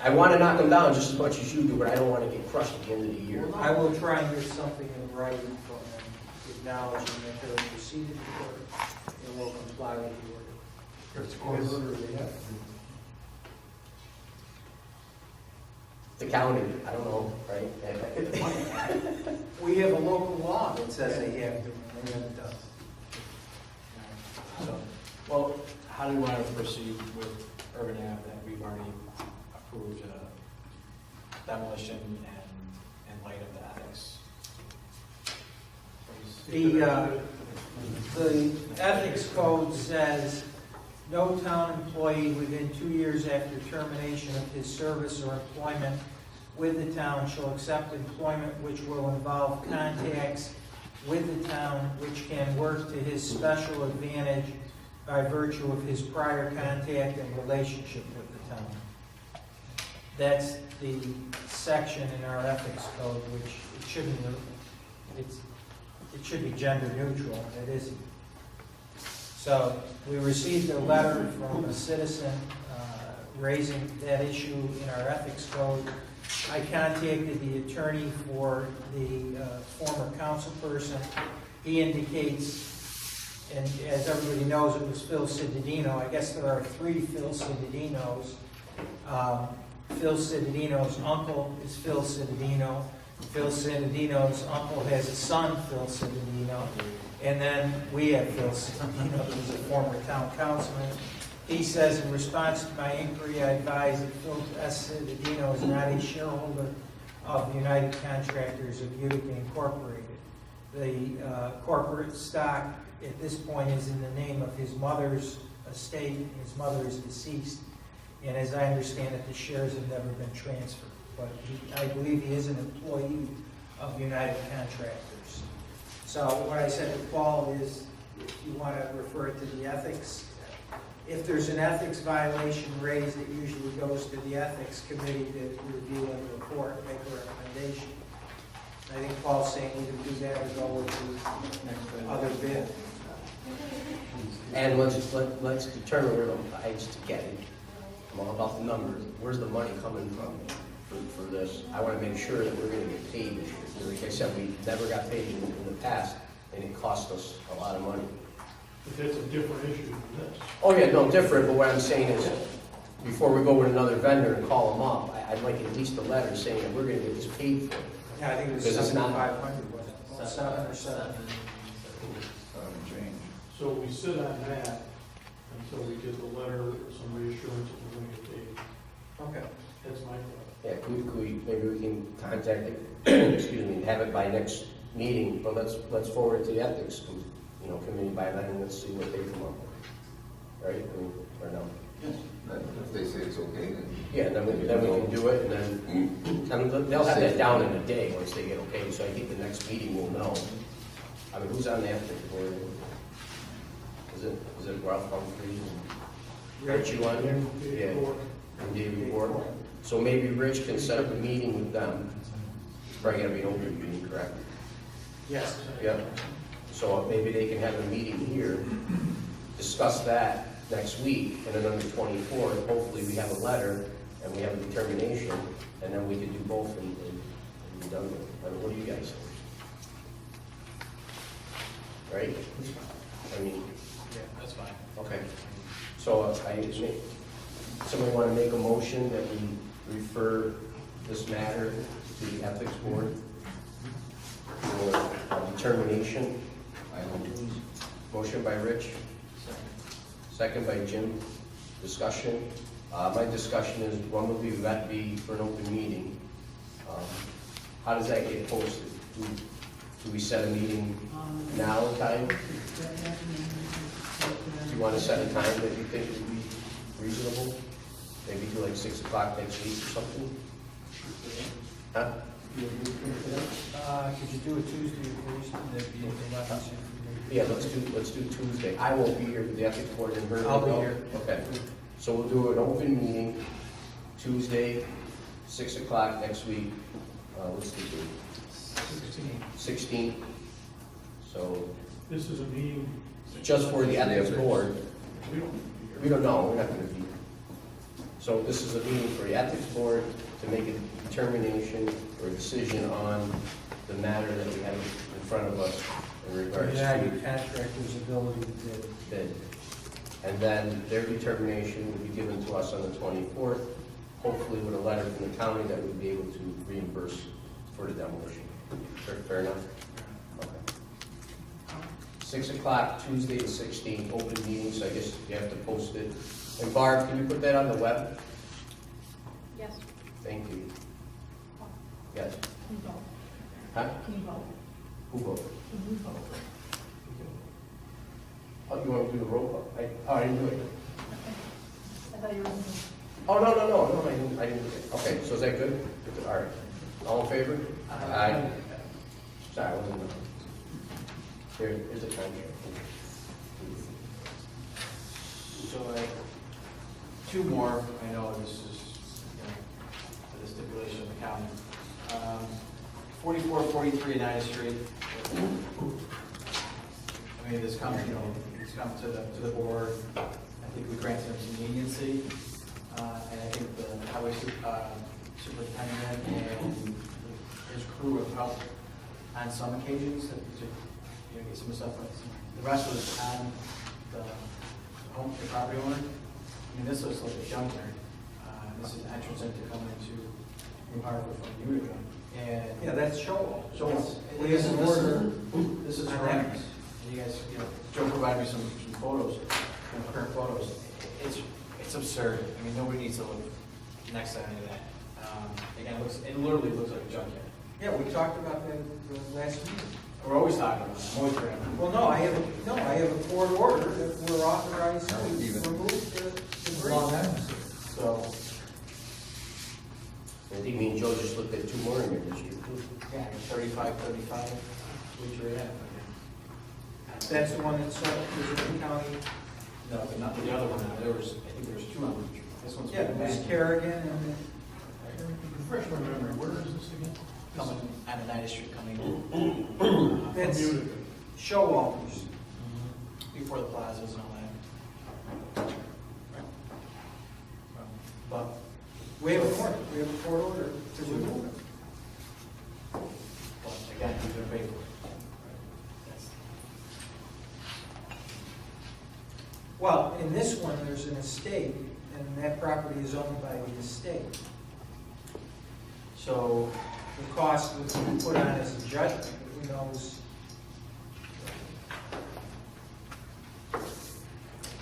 I want to knock them down just as much as you do, but I don't want to get crushed at the end of the year. I will try and get something in writing from them acknowledging that they're proceeded to the order and will comply with the order. It's court order they have. The county, I don't know, right? We have a local law that says they have to, and they haven't done. So, well, how do you want to proceed with Urban Ave that we've already approved demolition and in light of the ethics? The ethics code says no town employee within 2 years after termination of his service or employment with the town shall accept employment which will involve contacts with the town which can work to his special advantage by virtue of his prior contact and relationship with the town. That's the section in our ethics code, which it should be gender neutral, and it isn't. So we received a letter from a citizen raising that issue in our ethics code. I contacted the attorney for the former council person. He indicates, and as everybody knows, it was Phil Cittadino. I guess there are 3 Phil Cittadinos. Phil Cittadino's uncle is Phil Cittadino. Phil Cittadino's uncle has a son, Phil Cittadino. And then we have Phil Cittadino, who's a former town councilman. He says, in response to my inquiry, I advise that Phil S. Cittadino is not a shareholder of United Contractors of Utica Incorporated. The corporate stock at this point is in the name of his mother's estate. His mother is deceased. And as I understand it, the shares have never been transferred. But I believe he is an employee of United Contractors. So what I said to Paul is, if you want to refer it to the ethics, if there's an ethics violation raised, it usually goes to the ethics committee to review and report, make a recommendation. I think Paul's saying we can do that or go with the other bid. And let's determine where I just get it. I'm all about the numbers. Where's the money coming from for this? I want to make sure that we're going to get paid this year. Like I said, we never got paid in the past, and it cost us a lot of money. But that's a different issue from this. Oh yeah, no, different, but what I'm saying is, before we go with another vendor and call them up, I'd like at least a letter saying that we're going to get this paid for. Yeah, I think it was Because it's not- 7,500, wasn't it? 7 or 7. So we sit on that until we get the letter, some reassurance that we're going to get paid. Okay. That's my thought. Yeah, maybe we can contact it, excuse me, have it by next meeting, but let's forward it to the ethics, committee by then, and let's see what they come up with. Right? I mean, or no? If they say it's okay, then. Yeah, then we can do it, and then they'll have that down in a day once they get okay, so I think the next meeting we'll know. I mean, who's on the ethics board? Is it Ralph Humphreys? Rich, you on there? Yeah. And David Ward. So maybe Rich can set up a meeting with them. It's probably gonna be an open meeting, correct? Yes. Yeah. So maybe they can have a meeting here, discuss that next week, and then on the 24th, hopefully we have a letter and we have a determination, and then we can do both and be done with it. I mean, what do you guys think? Right? I mean, Yeah, that's fine. okay. So somebody want to make a motion that we refer this matter to the ethics board for a determination? Motion by Rich, second by Jim. Discussion. My discussion is, when would that be for an open meeting? How does that get posted? Do we set a meeting now, time? Do you want to set a time that you think would be reasonable? Maybe do like 6 o'clock next week or something? Huh? Could you do it Tuesday or Thursday? That'd be a lot easier for me. Yeah, let's do Tuesday. I won't be here, but the ethics board and her. I'll be here. Okay, so we'll do an open meeting Tuesday, 6 o'clock next week. What's the date? 16. So This is a meeting. just for the ethics board. We don't. We don't know, we're not going to be. So this is a meeting for the ethics board to make a determination or a decision on the matter that we have in front of us in regards Yeah, to your contractor's ability to bid. bid. And then their determination will be given to us on the 24th, hopefully with a letter from the county that we'd be able to reimburse for the demolition. Fair enough? Okay. 6 o'clock, Tuesday the 16th, open meeting, so I guess you have to post it. And Barb, can you put that on the web? Yes. Thank you. Yes. Can you vote? Huh? Can you vote? Who voted? Can you vote? Oh, you want to do the roll call? I didn't do it. I thought you were. Oh, no, I didn't do it. Okay, so is that good? All right. All in favor? Aye. Sorry, I wasn't. Here's the contract. So two more, I know this is, for the stipulation of the county. 4443 United Street. I mean, this comes, it's come to the board. I think we granted them some leniency. And I think the highway superintendent and his crew have helped on some occasions to get some stuff. The rest was on the property owner. I mean, this looks like a junkyard. This is an entrance into coming into New Hartford from Utica. And Yeah, that's Sherwood. so We have an order. this is on horrendous. that. And you guys, Joe provided me some photos, current photos. It's absurd. I mean, nobody needs to look next to any of that. Again, it literally looks like a junkyard. Yeah, we talked about that the last meeting. We're always talking about it. I'm always bringing it up. Well, no, I have a court order that we're authorized to remove the debris. So, I think me and Joe just looked at 2 more in your district, too. yeah, 35, which we're at. That's the one that's sold to the county. No, but not the other one. I think there was 2 on each. This one's. Yeah, there's Kerrigan and then. Refresh my memory, where is this again? Coming on the 9th Street coming That's Utica. Showalters. before the plazas and all that. But We have a court order to remove it. again, you're gonna pay for it. Well, in this one, there's an estate, and that property is owned by the estate. So the cost would be put on as a judgment, who knows?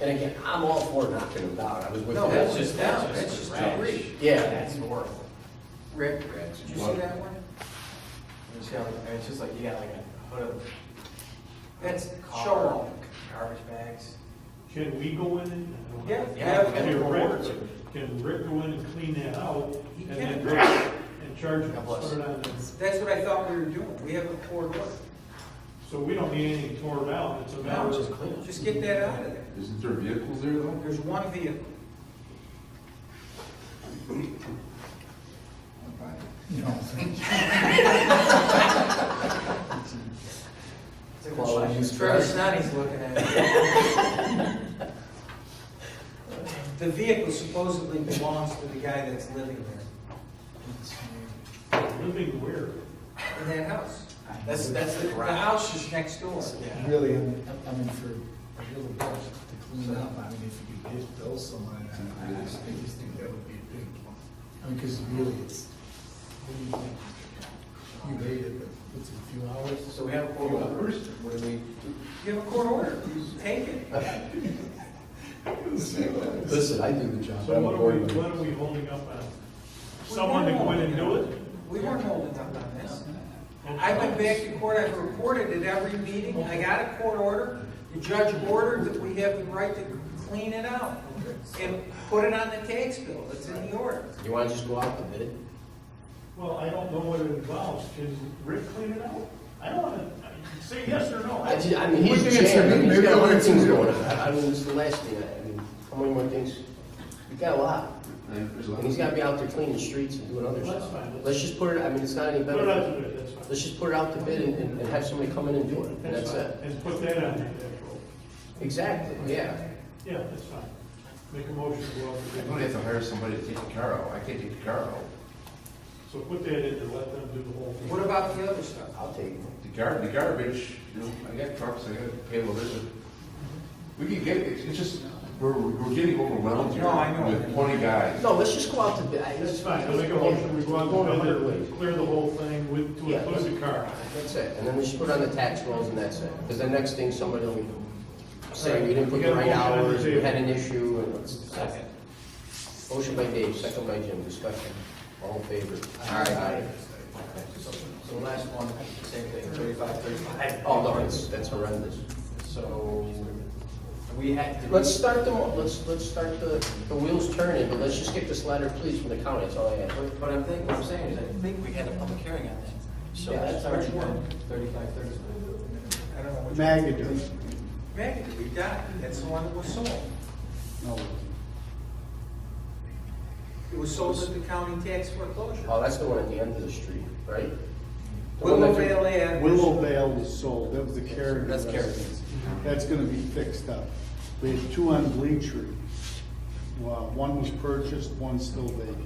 And again, I'm all for knocking them down. I was with No, that. that's just debris. Yeah. That's worth. Rick, did you see that one? It's just like, you got like a hood of That's car, Showalter. garbage bags. Can we go in and? Yeah. Can Rick go in and clean that out? He And can. then and charge him, God bless. put it on the, That's what I thought we were doing. We have a court order. so we don't need anything torn down, it's a matter No, of. just get that out of there. Isn't there vehicles there though? There's one vehicle. Trevor Snotty's looking at it. The vehicle supposedly belongs to the guy that's living Living where? there, in that house. That's the The garage. house is next door. Yeah. Really, I mean, for a little bit to clean up, I mean, if you could just bill someone, I just think that would be a big one. I mean, because really, it's, what do you think? You made it, but it's a few hours. So we have a court order. What do we? You have a court order. Take it. Listen, I do the job. So I'm a board member. what are we holding up on? Someone to go in and do it? We weren't holding up on this. I went back to court, I've reported at every meeting, I got a court order. The judge ordered that we have the right to clean it out and put it on the tax bill. It's in the order. You wanna just go out to bid? Well, I don't know what it involves. Can Rick clean it out? I don't wanna, say yes or no. I mean, he's What the thing is chairman, there? he's Maybe got I other want things to- going on. I mean, it's the last thing, I mean, how many more things? We've got a lot. And there's a lot And he's gotta be out there cleaning the streets and doing other That's stuff. fine. Let's just put it, I mean, it's not any Put it out better. to bid, that's fine. Let's just put it out to bid and have somebody come in and do it, and that's fine. it. And put that on the actual. Exactly, yeah. Yeah, that's fine. Make a motion to go out to I bid. don't have to hire somebody to take the car out. I can't take the car out. So put that in and let them do the whole thing. What about the other stuff? I'll take it. The garbage, you know, I got trucks, I got payload, we can get, it's just, we're getting overwhelmed here No, I know. with 20 guys. No, let's just go out to bid. That's fine. I'll make a motion, we go out Going to 100 bid, ways. clear the whole thing with, to Yeah. include the car. That's it, and then we just put it on the tax rolls and that's it. Because the next thing, somebody will say, we didn't put the right hours, we had an issue, and it's. Second. Motion by Dave, second by Jim, discussion. All in favor? Aye. So the last one, same thing, 35. Oh, no, that's horrendous. So we had. Let's start let's start the wheels turning, but let's just get this letter, please, from the county, that's all I ask. But I'm thinking, what I'm saying is, I think we had a public hearing on that. So Yeah, that's that's already which one? been 35, 30. I don't know which. Magadoo. Maggie, we got it. That's the one that was sold. No. It was sold at the county tax foreclosure. Oh, that's the one at the end of the street, right? The one Willow that- Vale Ave. was- Willow Vale was sold, that was the Kerrigan. That's Kerrigan. That's gonna be fixed up. We had two on Bleacher. Well, one was purchased, one's still vacant.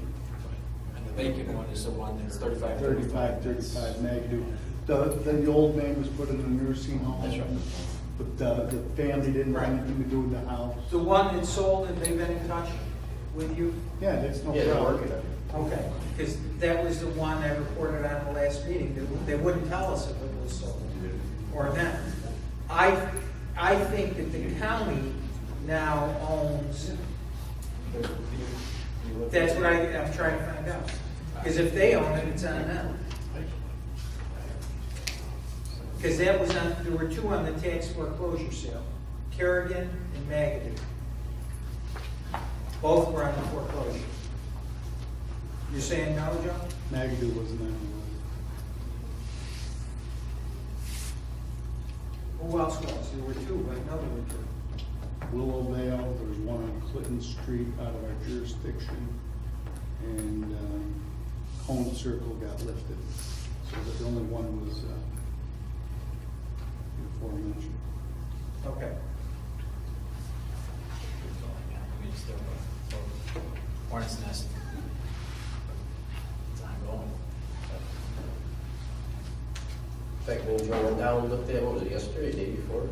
And the vacant one is the one that's 35. 35, Magadoo. The old man was put in a nursing home. That's right. But the family didn't have anything to do with the house. The one that sold, have they been in touch with you? Yeah, that's no Yeah, they're problem. working on it. Okay, because that was the one I reported on the last meeting, they wouldn't tell us if it was sold or not. I think that the county now owns, that's what I'm trying to find out. Because if they own it, it's on them. Because that was on, there were two on the tax foreclosure sale, Kerrigan and Magadoo. Both were on the foreclosure. You're saying no, Joe? Magadoo wasn't on Who else was? There were two, I know there were two. the list. Willow Vale, there was one on Clinton Street out of our jurisdiction. And Cone Circle got lifted. So the only one was the aforementioned. Okay. I mean, it's still a hornet's nest. It's ongoing. In fact, when Joe went down and looked at it, what was it, yesterday, the day before?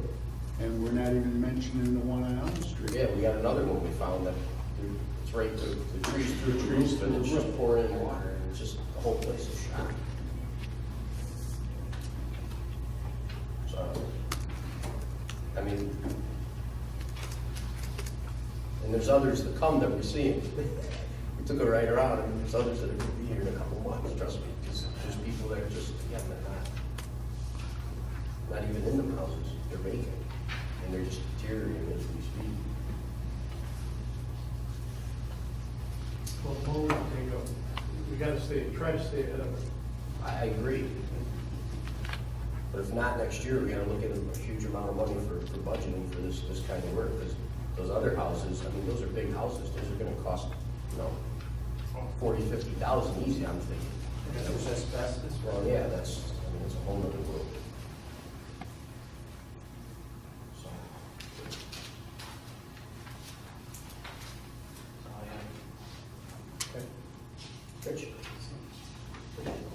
And we're not even mentioning the one on Elm Street. Yeah, we got another one we found that it's right, the trees through the roof, and it's just pouring in water, and it's just, the whole place is shot. So, I mean, and there's others to come that we're seeing. We took a ride around, and there's others that are gonna be here in a couple months, trust me, because there's people that are just, yeah, they're not even in the houses, they're vacant, and they're just deteriorating as we speak. Well, the more we can take up, we gotta try to stay ahead of it. I agree. But if not, next year, we gotta look at a huge amount of money for budgeting for this kind of work, because those other houses, I mean, those are big houses, those are gonna cost, you know, 40, 50,000 easy, I'm thinking. If it was asbestos. Well, yeah, that's, I mean, it's a whole nother world. So, okay. Rich?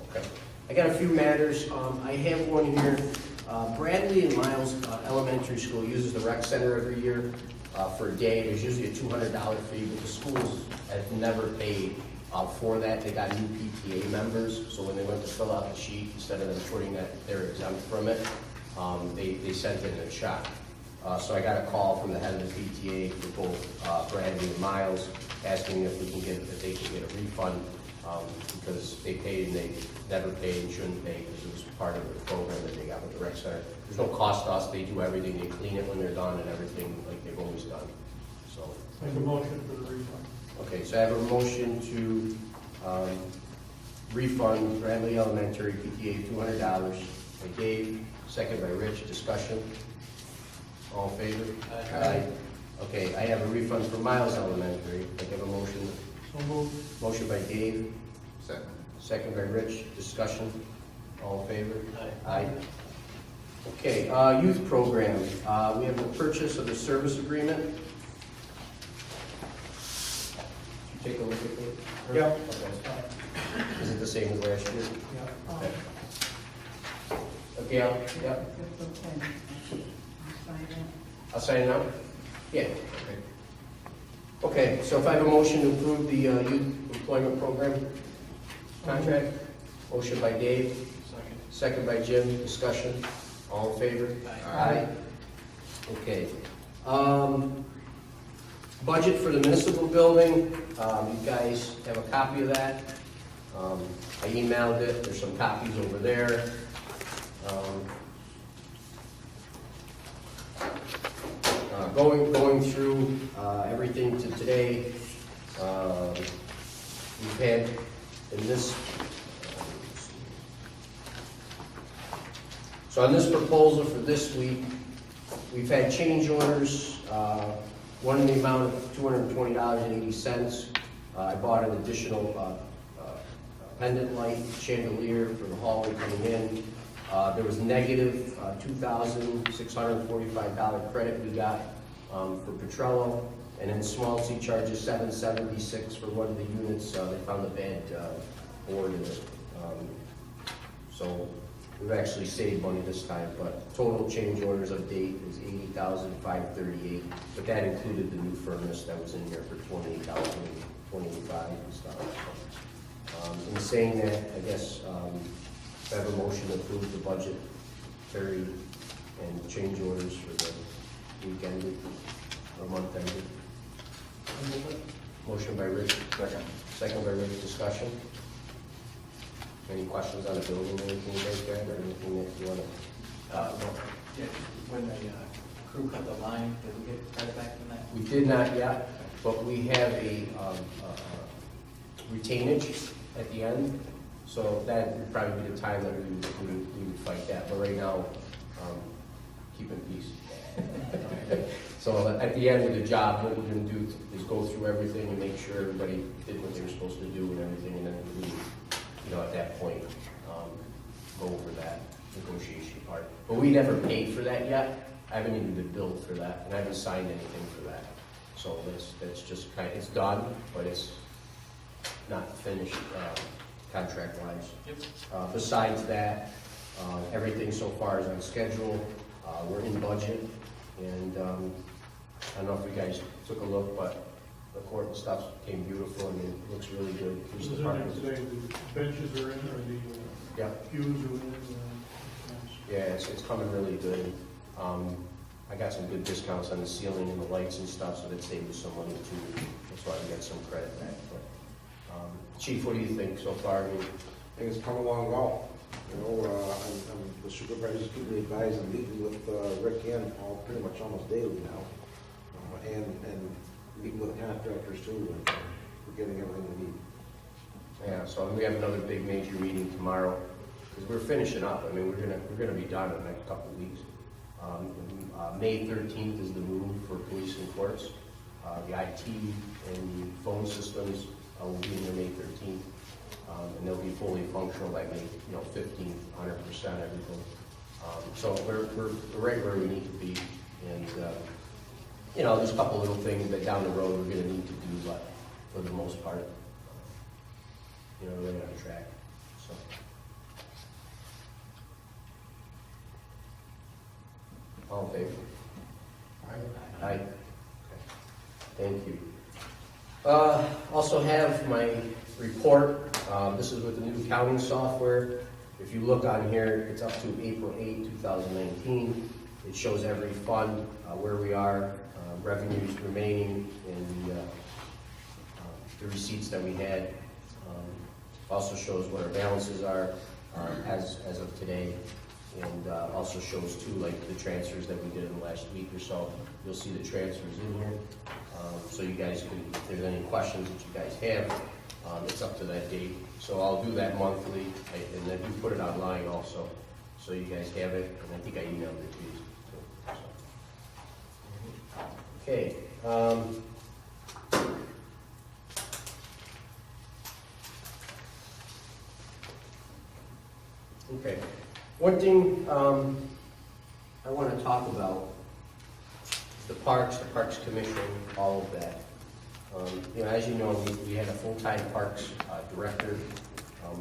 Okay. I got a few matters. I have one here. Bradley and Miles Elementary School uses the rec center every year for a day. There's usually a $200 fee, but the schools have never paid for that. They got new PTA members, so when they went to fill out the sheet, instead of them putting that they're exempt from it, they sent in a check. So I got a call from the head of the PTA for both Bradley and Miles, asking if they can get a refund, because they paid and they never paid and shouldn't pay, because it was part of the program that they got with the rec center. There's no cost to us, they do everything, they clean it when they're done and everything like they've always done, so. Make a motion for the refund. Okay, so I have a motion to refund Bradley Elementary PTA $200 by Dave, second by Rich. Discussion? All in favor? Aye. Okay, I have a refund for Miles Elementary. I have a motion. So moved. Motion by Dave, Second. second by Rich. Discussion? All in favor? Aye. Okay, youth program. We have the purchase of the service agreement. Take a look at it? Yep. Okay. Is it the same as last year? Yeah. Okay. Okay, yep. It's okay. I'll sign it. I'll sign it now? Yeah. Okay. Okay, so if I have a motion to approve the youth employment program contract, motion by Dave, second by Jim, discussion, all in favor? Aye. Okay. Budget for the municipal building, you guys have a copy of that. I emailed it, there's some copies over there. Going through everything to today, we've had in this, so on this proposal for this week, we've had change orders, one in the amount of $220.80. I bought an additional pendant light chandelier for the hallway coming in. There was negative $2,645 credit we got for Petrello, and then small C charges $776 for one of the units. They found a bad board in it. So we've actually saved money this time, but total change orders of date is $80,538, but that included the new furnace that was in here for $28,025 and stuff. In saying that, I guess I have a motion to approve the budget, carried, and change orders for the week ended, or month ended. Motion by Rich, second by Rich. Discussion? Any questions on the building, anything like that, or anything that you want to? When the crew cut the line, did we get credit back from that? We did not yet, but we have a retainage at the end, so that would probably be the time that we would fight that. But right now, keep in peace. So at the end of the job, what we're going to do is go through everything and make sure everybody did what they were supposed to do and everything, and then we, at that point, go over that negotiation part. But we never paid for that yet. I haven't even been billed for that, and I haven't signed anything for that. So that's just kind of, it's done, but it's not finished contract-wise. Yep. Besides that, everything so far is on schedule. We're in budget, and I don't know if you guys took a look, but the court and stuff came beautiful. I mean, it looks really good. This is in there today, the benches are in, or the Yeah. pews are in. Yeah, it's coming really good. I got some good discounts on the ceiling and the lights and stuff, so that saved us some money too. That's why we got some credit back. But, Chief, what do you think so far? I mean, I think it's come along well. The supervisors keep me advised. I'm meeting with Rick and Paul pretty much almost daily now, and meeting with contractors too, and we're getting everything we need. yeah, so we have another big major meeting tomorrow, because we're finishing up. I mean, we're gonna be done in the next couple of weeks. May 13th is the move for police and courts. The IT and the phone systems will be in there May 13th. And they'll be fully functional by May 15th, 100% everything. So we're right where we need to be. And, there's a couple little things that down the road we're going to need to do, but for the most part, we're right on track. So. All in favor? Aye. Okay. Thank you. Also have my report. This is with the new accounting software. If you look on here, it's up to April 8, 2019. It shows every fund, where we are, revenues remaining, and the receipts that we had. Also shows what our balances are as of today, and also shows too, like the transfers that we did in the last week or so. You'll see the transfers in here, so you guys can, if there's any questions that you guys have, it's up to that date. So I'll do that monthly, and then we put it online also, so you guys have it, and I think I emailed it to you. So. Okay. Okay. One thing I want to talk about, the Parks Commission, all of that. As you know, we had a full-time Parks Director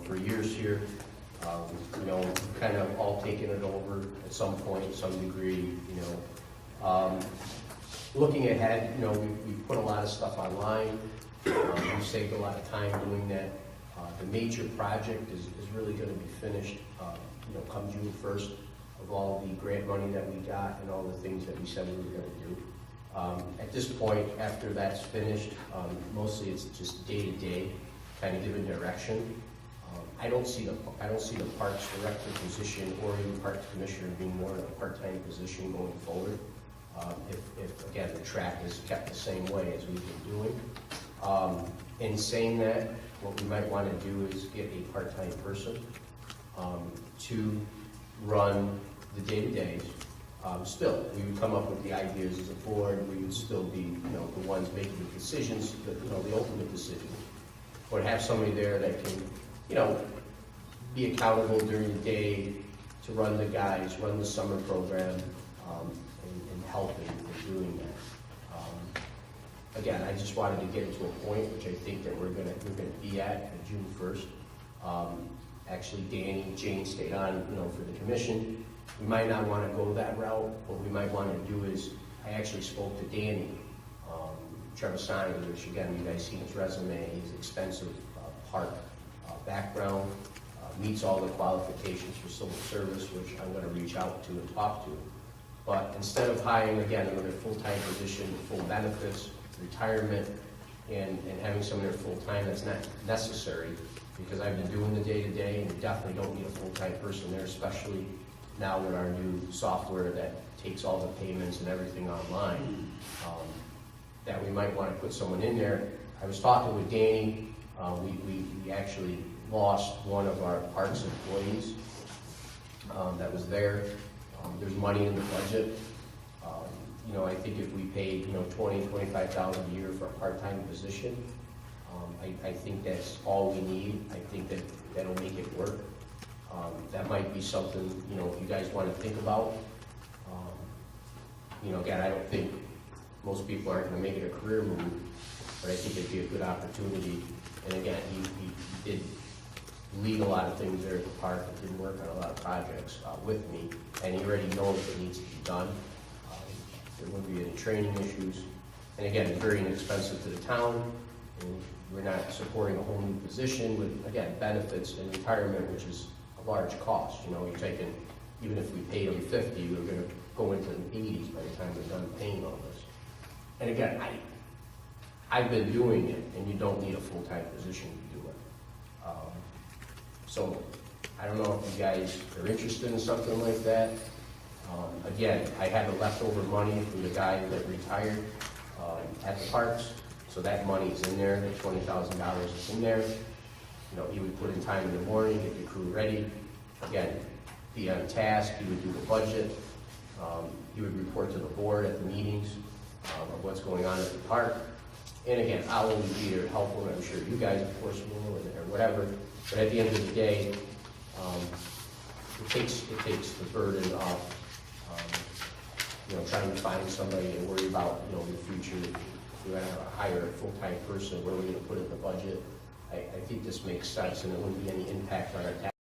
for years here. Kind of all taken it over at some point, some degree, Looking ahead, we've put a lot of stuff online. We've saved a lot of time doing that. The major project is really going to be finished, come June 1st, of all the grant money that we got and all the things that we said we were going to do. At this point, after that's finished, mostly it's just day-to-day, kind of giving direction. I don't see the Parks Director position or even Parks Commissioner being more of a part-time position going forward. If again, the track is kept the same way as we've been doing. In saying that, what we might want to do is get a part-time person to run the day-to-days. Still, we would come up with the ideas as a board. We would still be, the ones making the decisions, the ultimate decisions. But have somebody there that can, be accountable during the day to run the guys, run the summer program, and helping with doing that. Again, I just wanted to get it to a point, which I think that we're gonna be at June 1st. Actually, Jane stayed on, for the commission. We might not want to go that route. What we might want to do is, I actually spoke to Danny Trevisani, which again, you guys seen his resume. He's expensive park background, meets all the qualifications for civil service, which I'm going to reach out to and talk to. But instead of hiring, again, another full-time position, full benefits, retirement, and having someone there full-time, that's not necessary, because I've been doing the day-to-day, and we definitely don't need a full-time person there, especially now with our new software that takes all the payments and everything online, that we might want to put someone in there. I was talking with Danny. We actually lost one of our parks employees that was there. There's money in the budget. I think if we paid, $20,000-$25,000 a year for a part-time position, I think that's all we need. I think that'll make it work. That might be something, if you guys want to think about. Again, I don't think most people aren't going to make it a career move, but I think it'd be a good opportunity. And again, he did lead a lot of things there at the park and did work on a lot of projects with me, and he already knows what needs to be done. There wouldn't be any training issues. And again, it's very inexpensive to the town, and we're not supporting a whole new position with, again, benefits and retirement, which is a large cost. You're taking, even if we paid them $50, we're going to go into the 80s by the time we're done paying all this. And again, I've been doing it, and you don't need a full-time position to do it. So I don't know if you guys are interested in something like that. Again, I had the leftover money from the guy that retired at the parks, so that money is in there. The $20,000 is in there. He would put in time in the morning, get the crew ready. Again, be on task. He would do the budget. He would report to the board at the meetings of what's going on at the park. And again, I'll only be there helpful, and I'm sure you guys, of course, will, or whatever. But at the end of the day, it takes the burden off, trying to find somebody and worry about, the future. If we're going to hire a full-time person, where are we going to put it in the budget? I think this makes sense, and it wouldn't be any impact on our tax.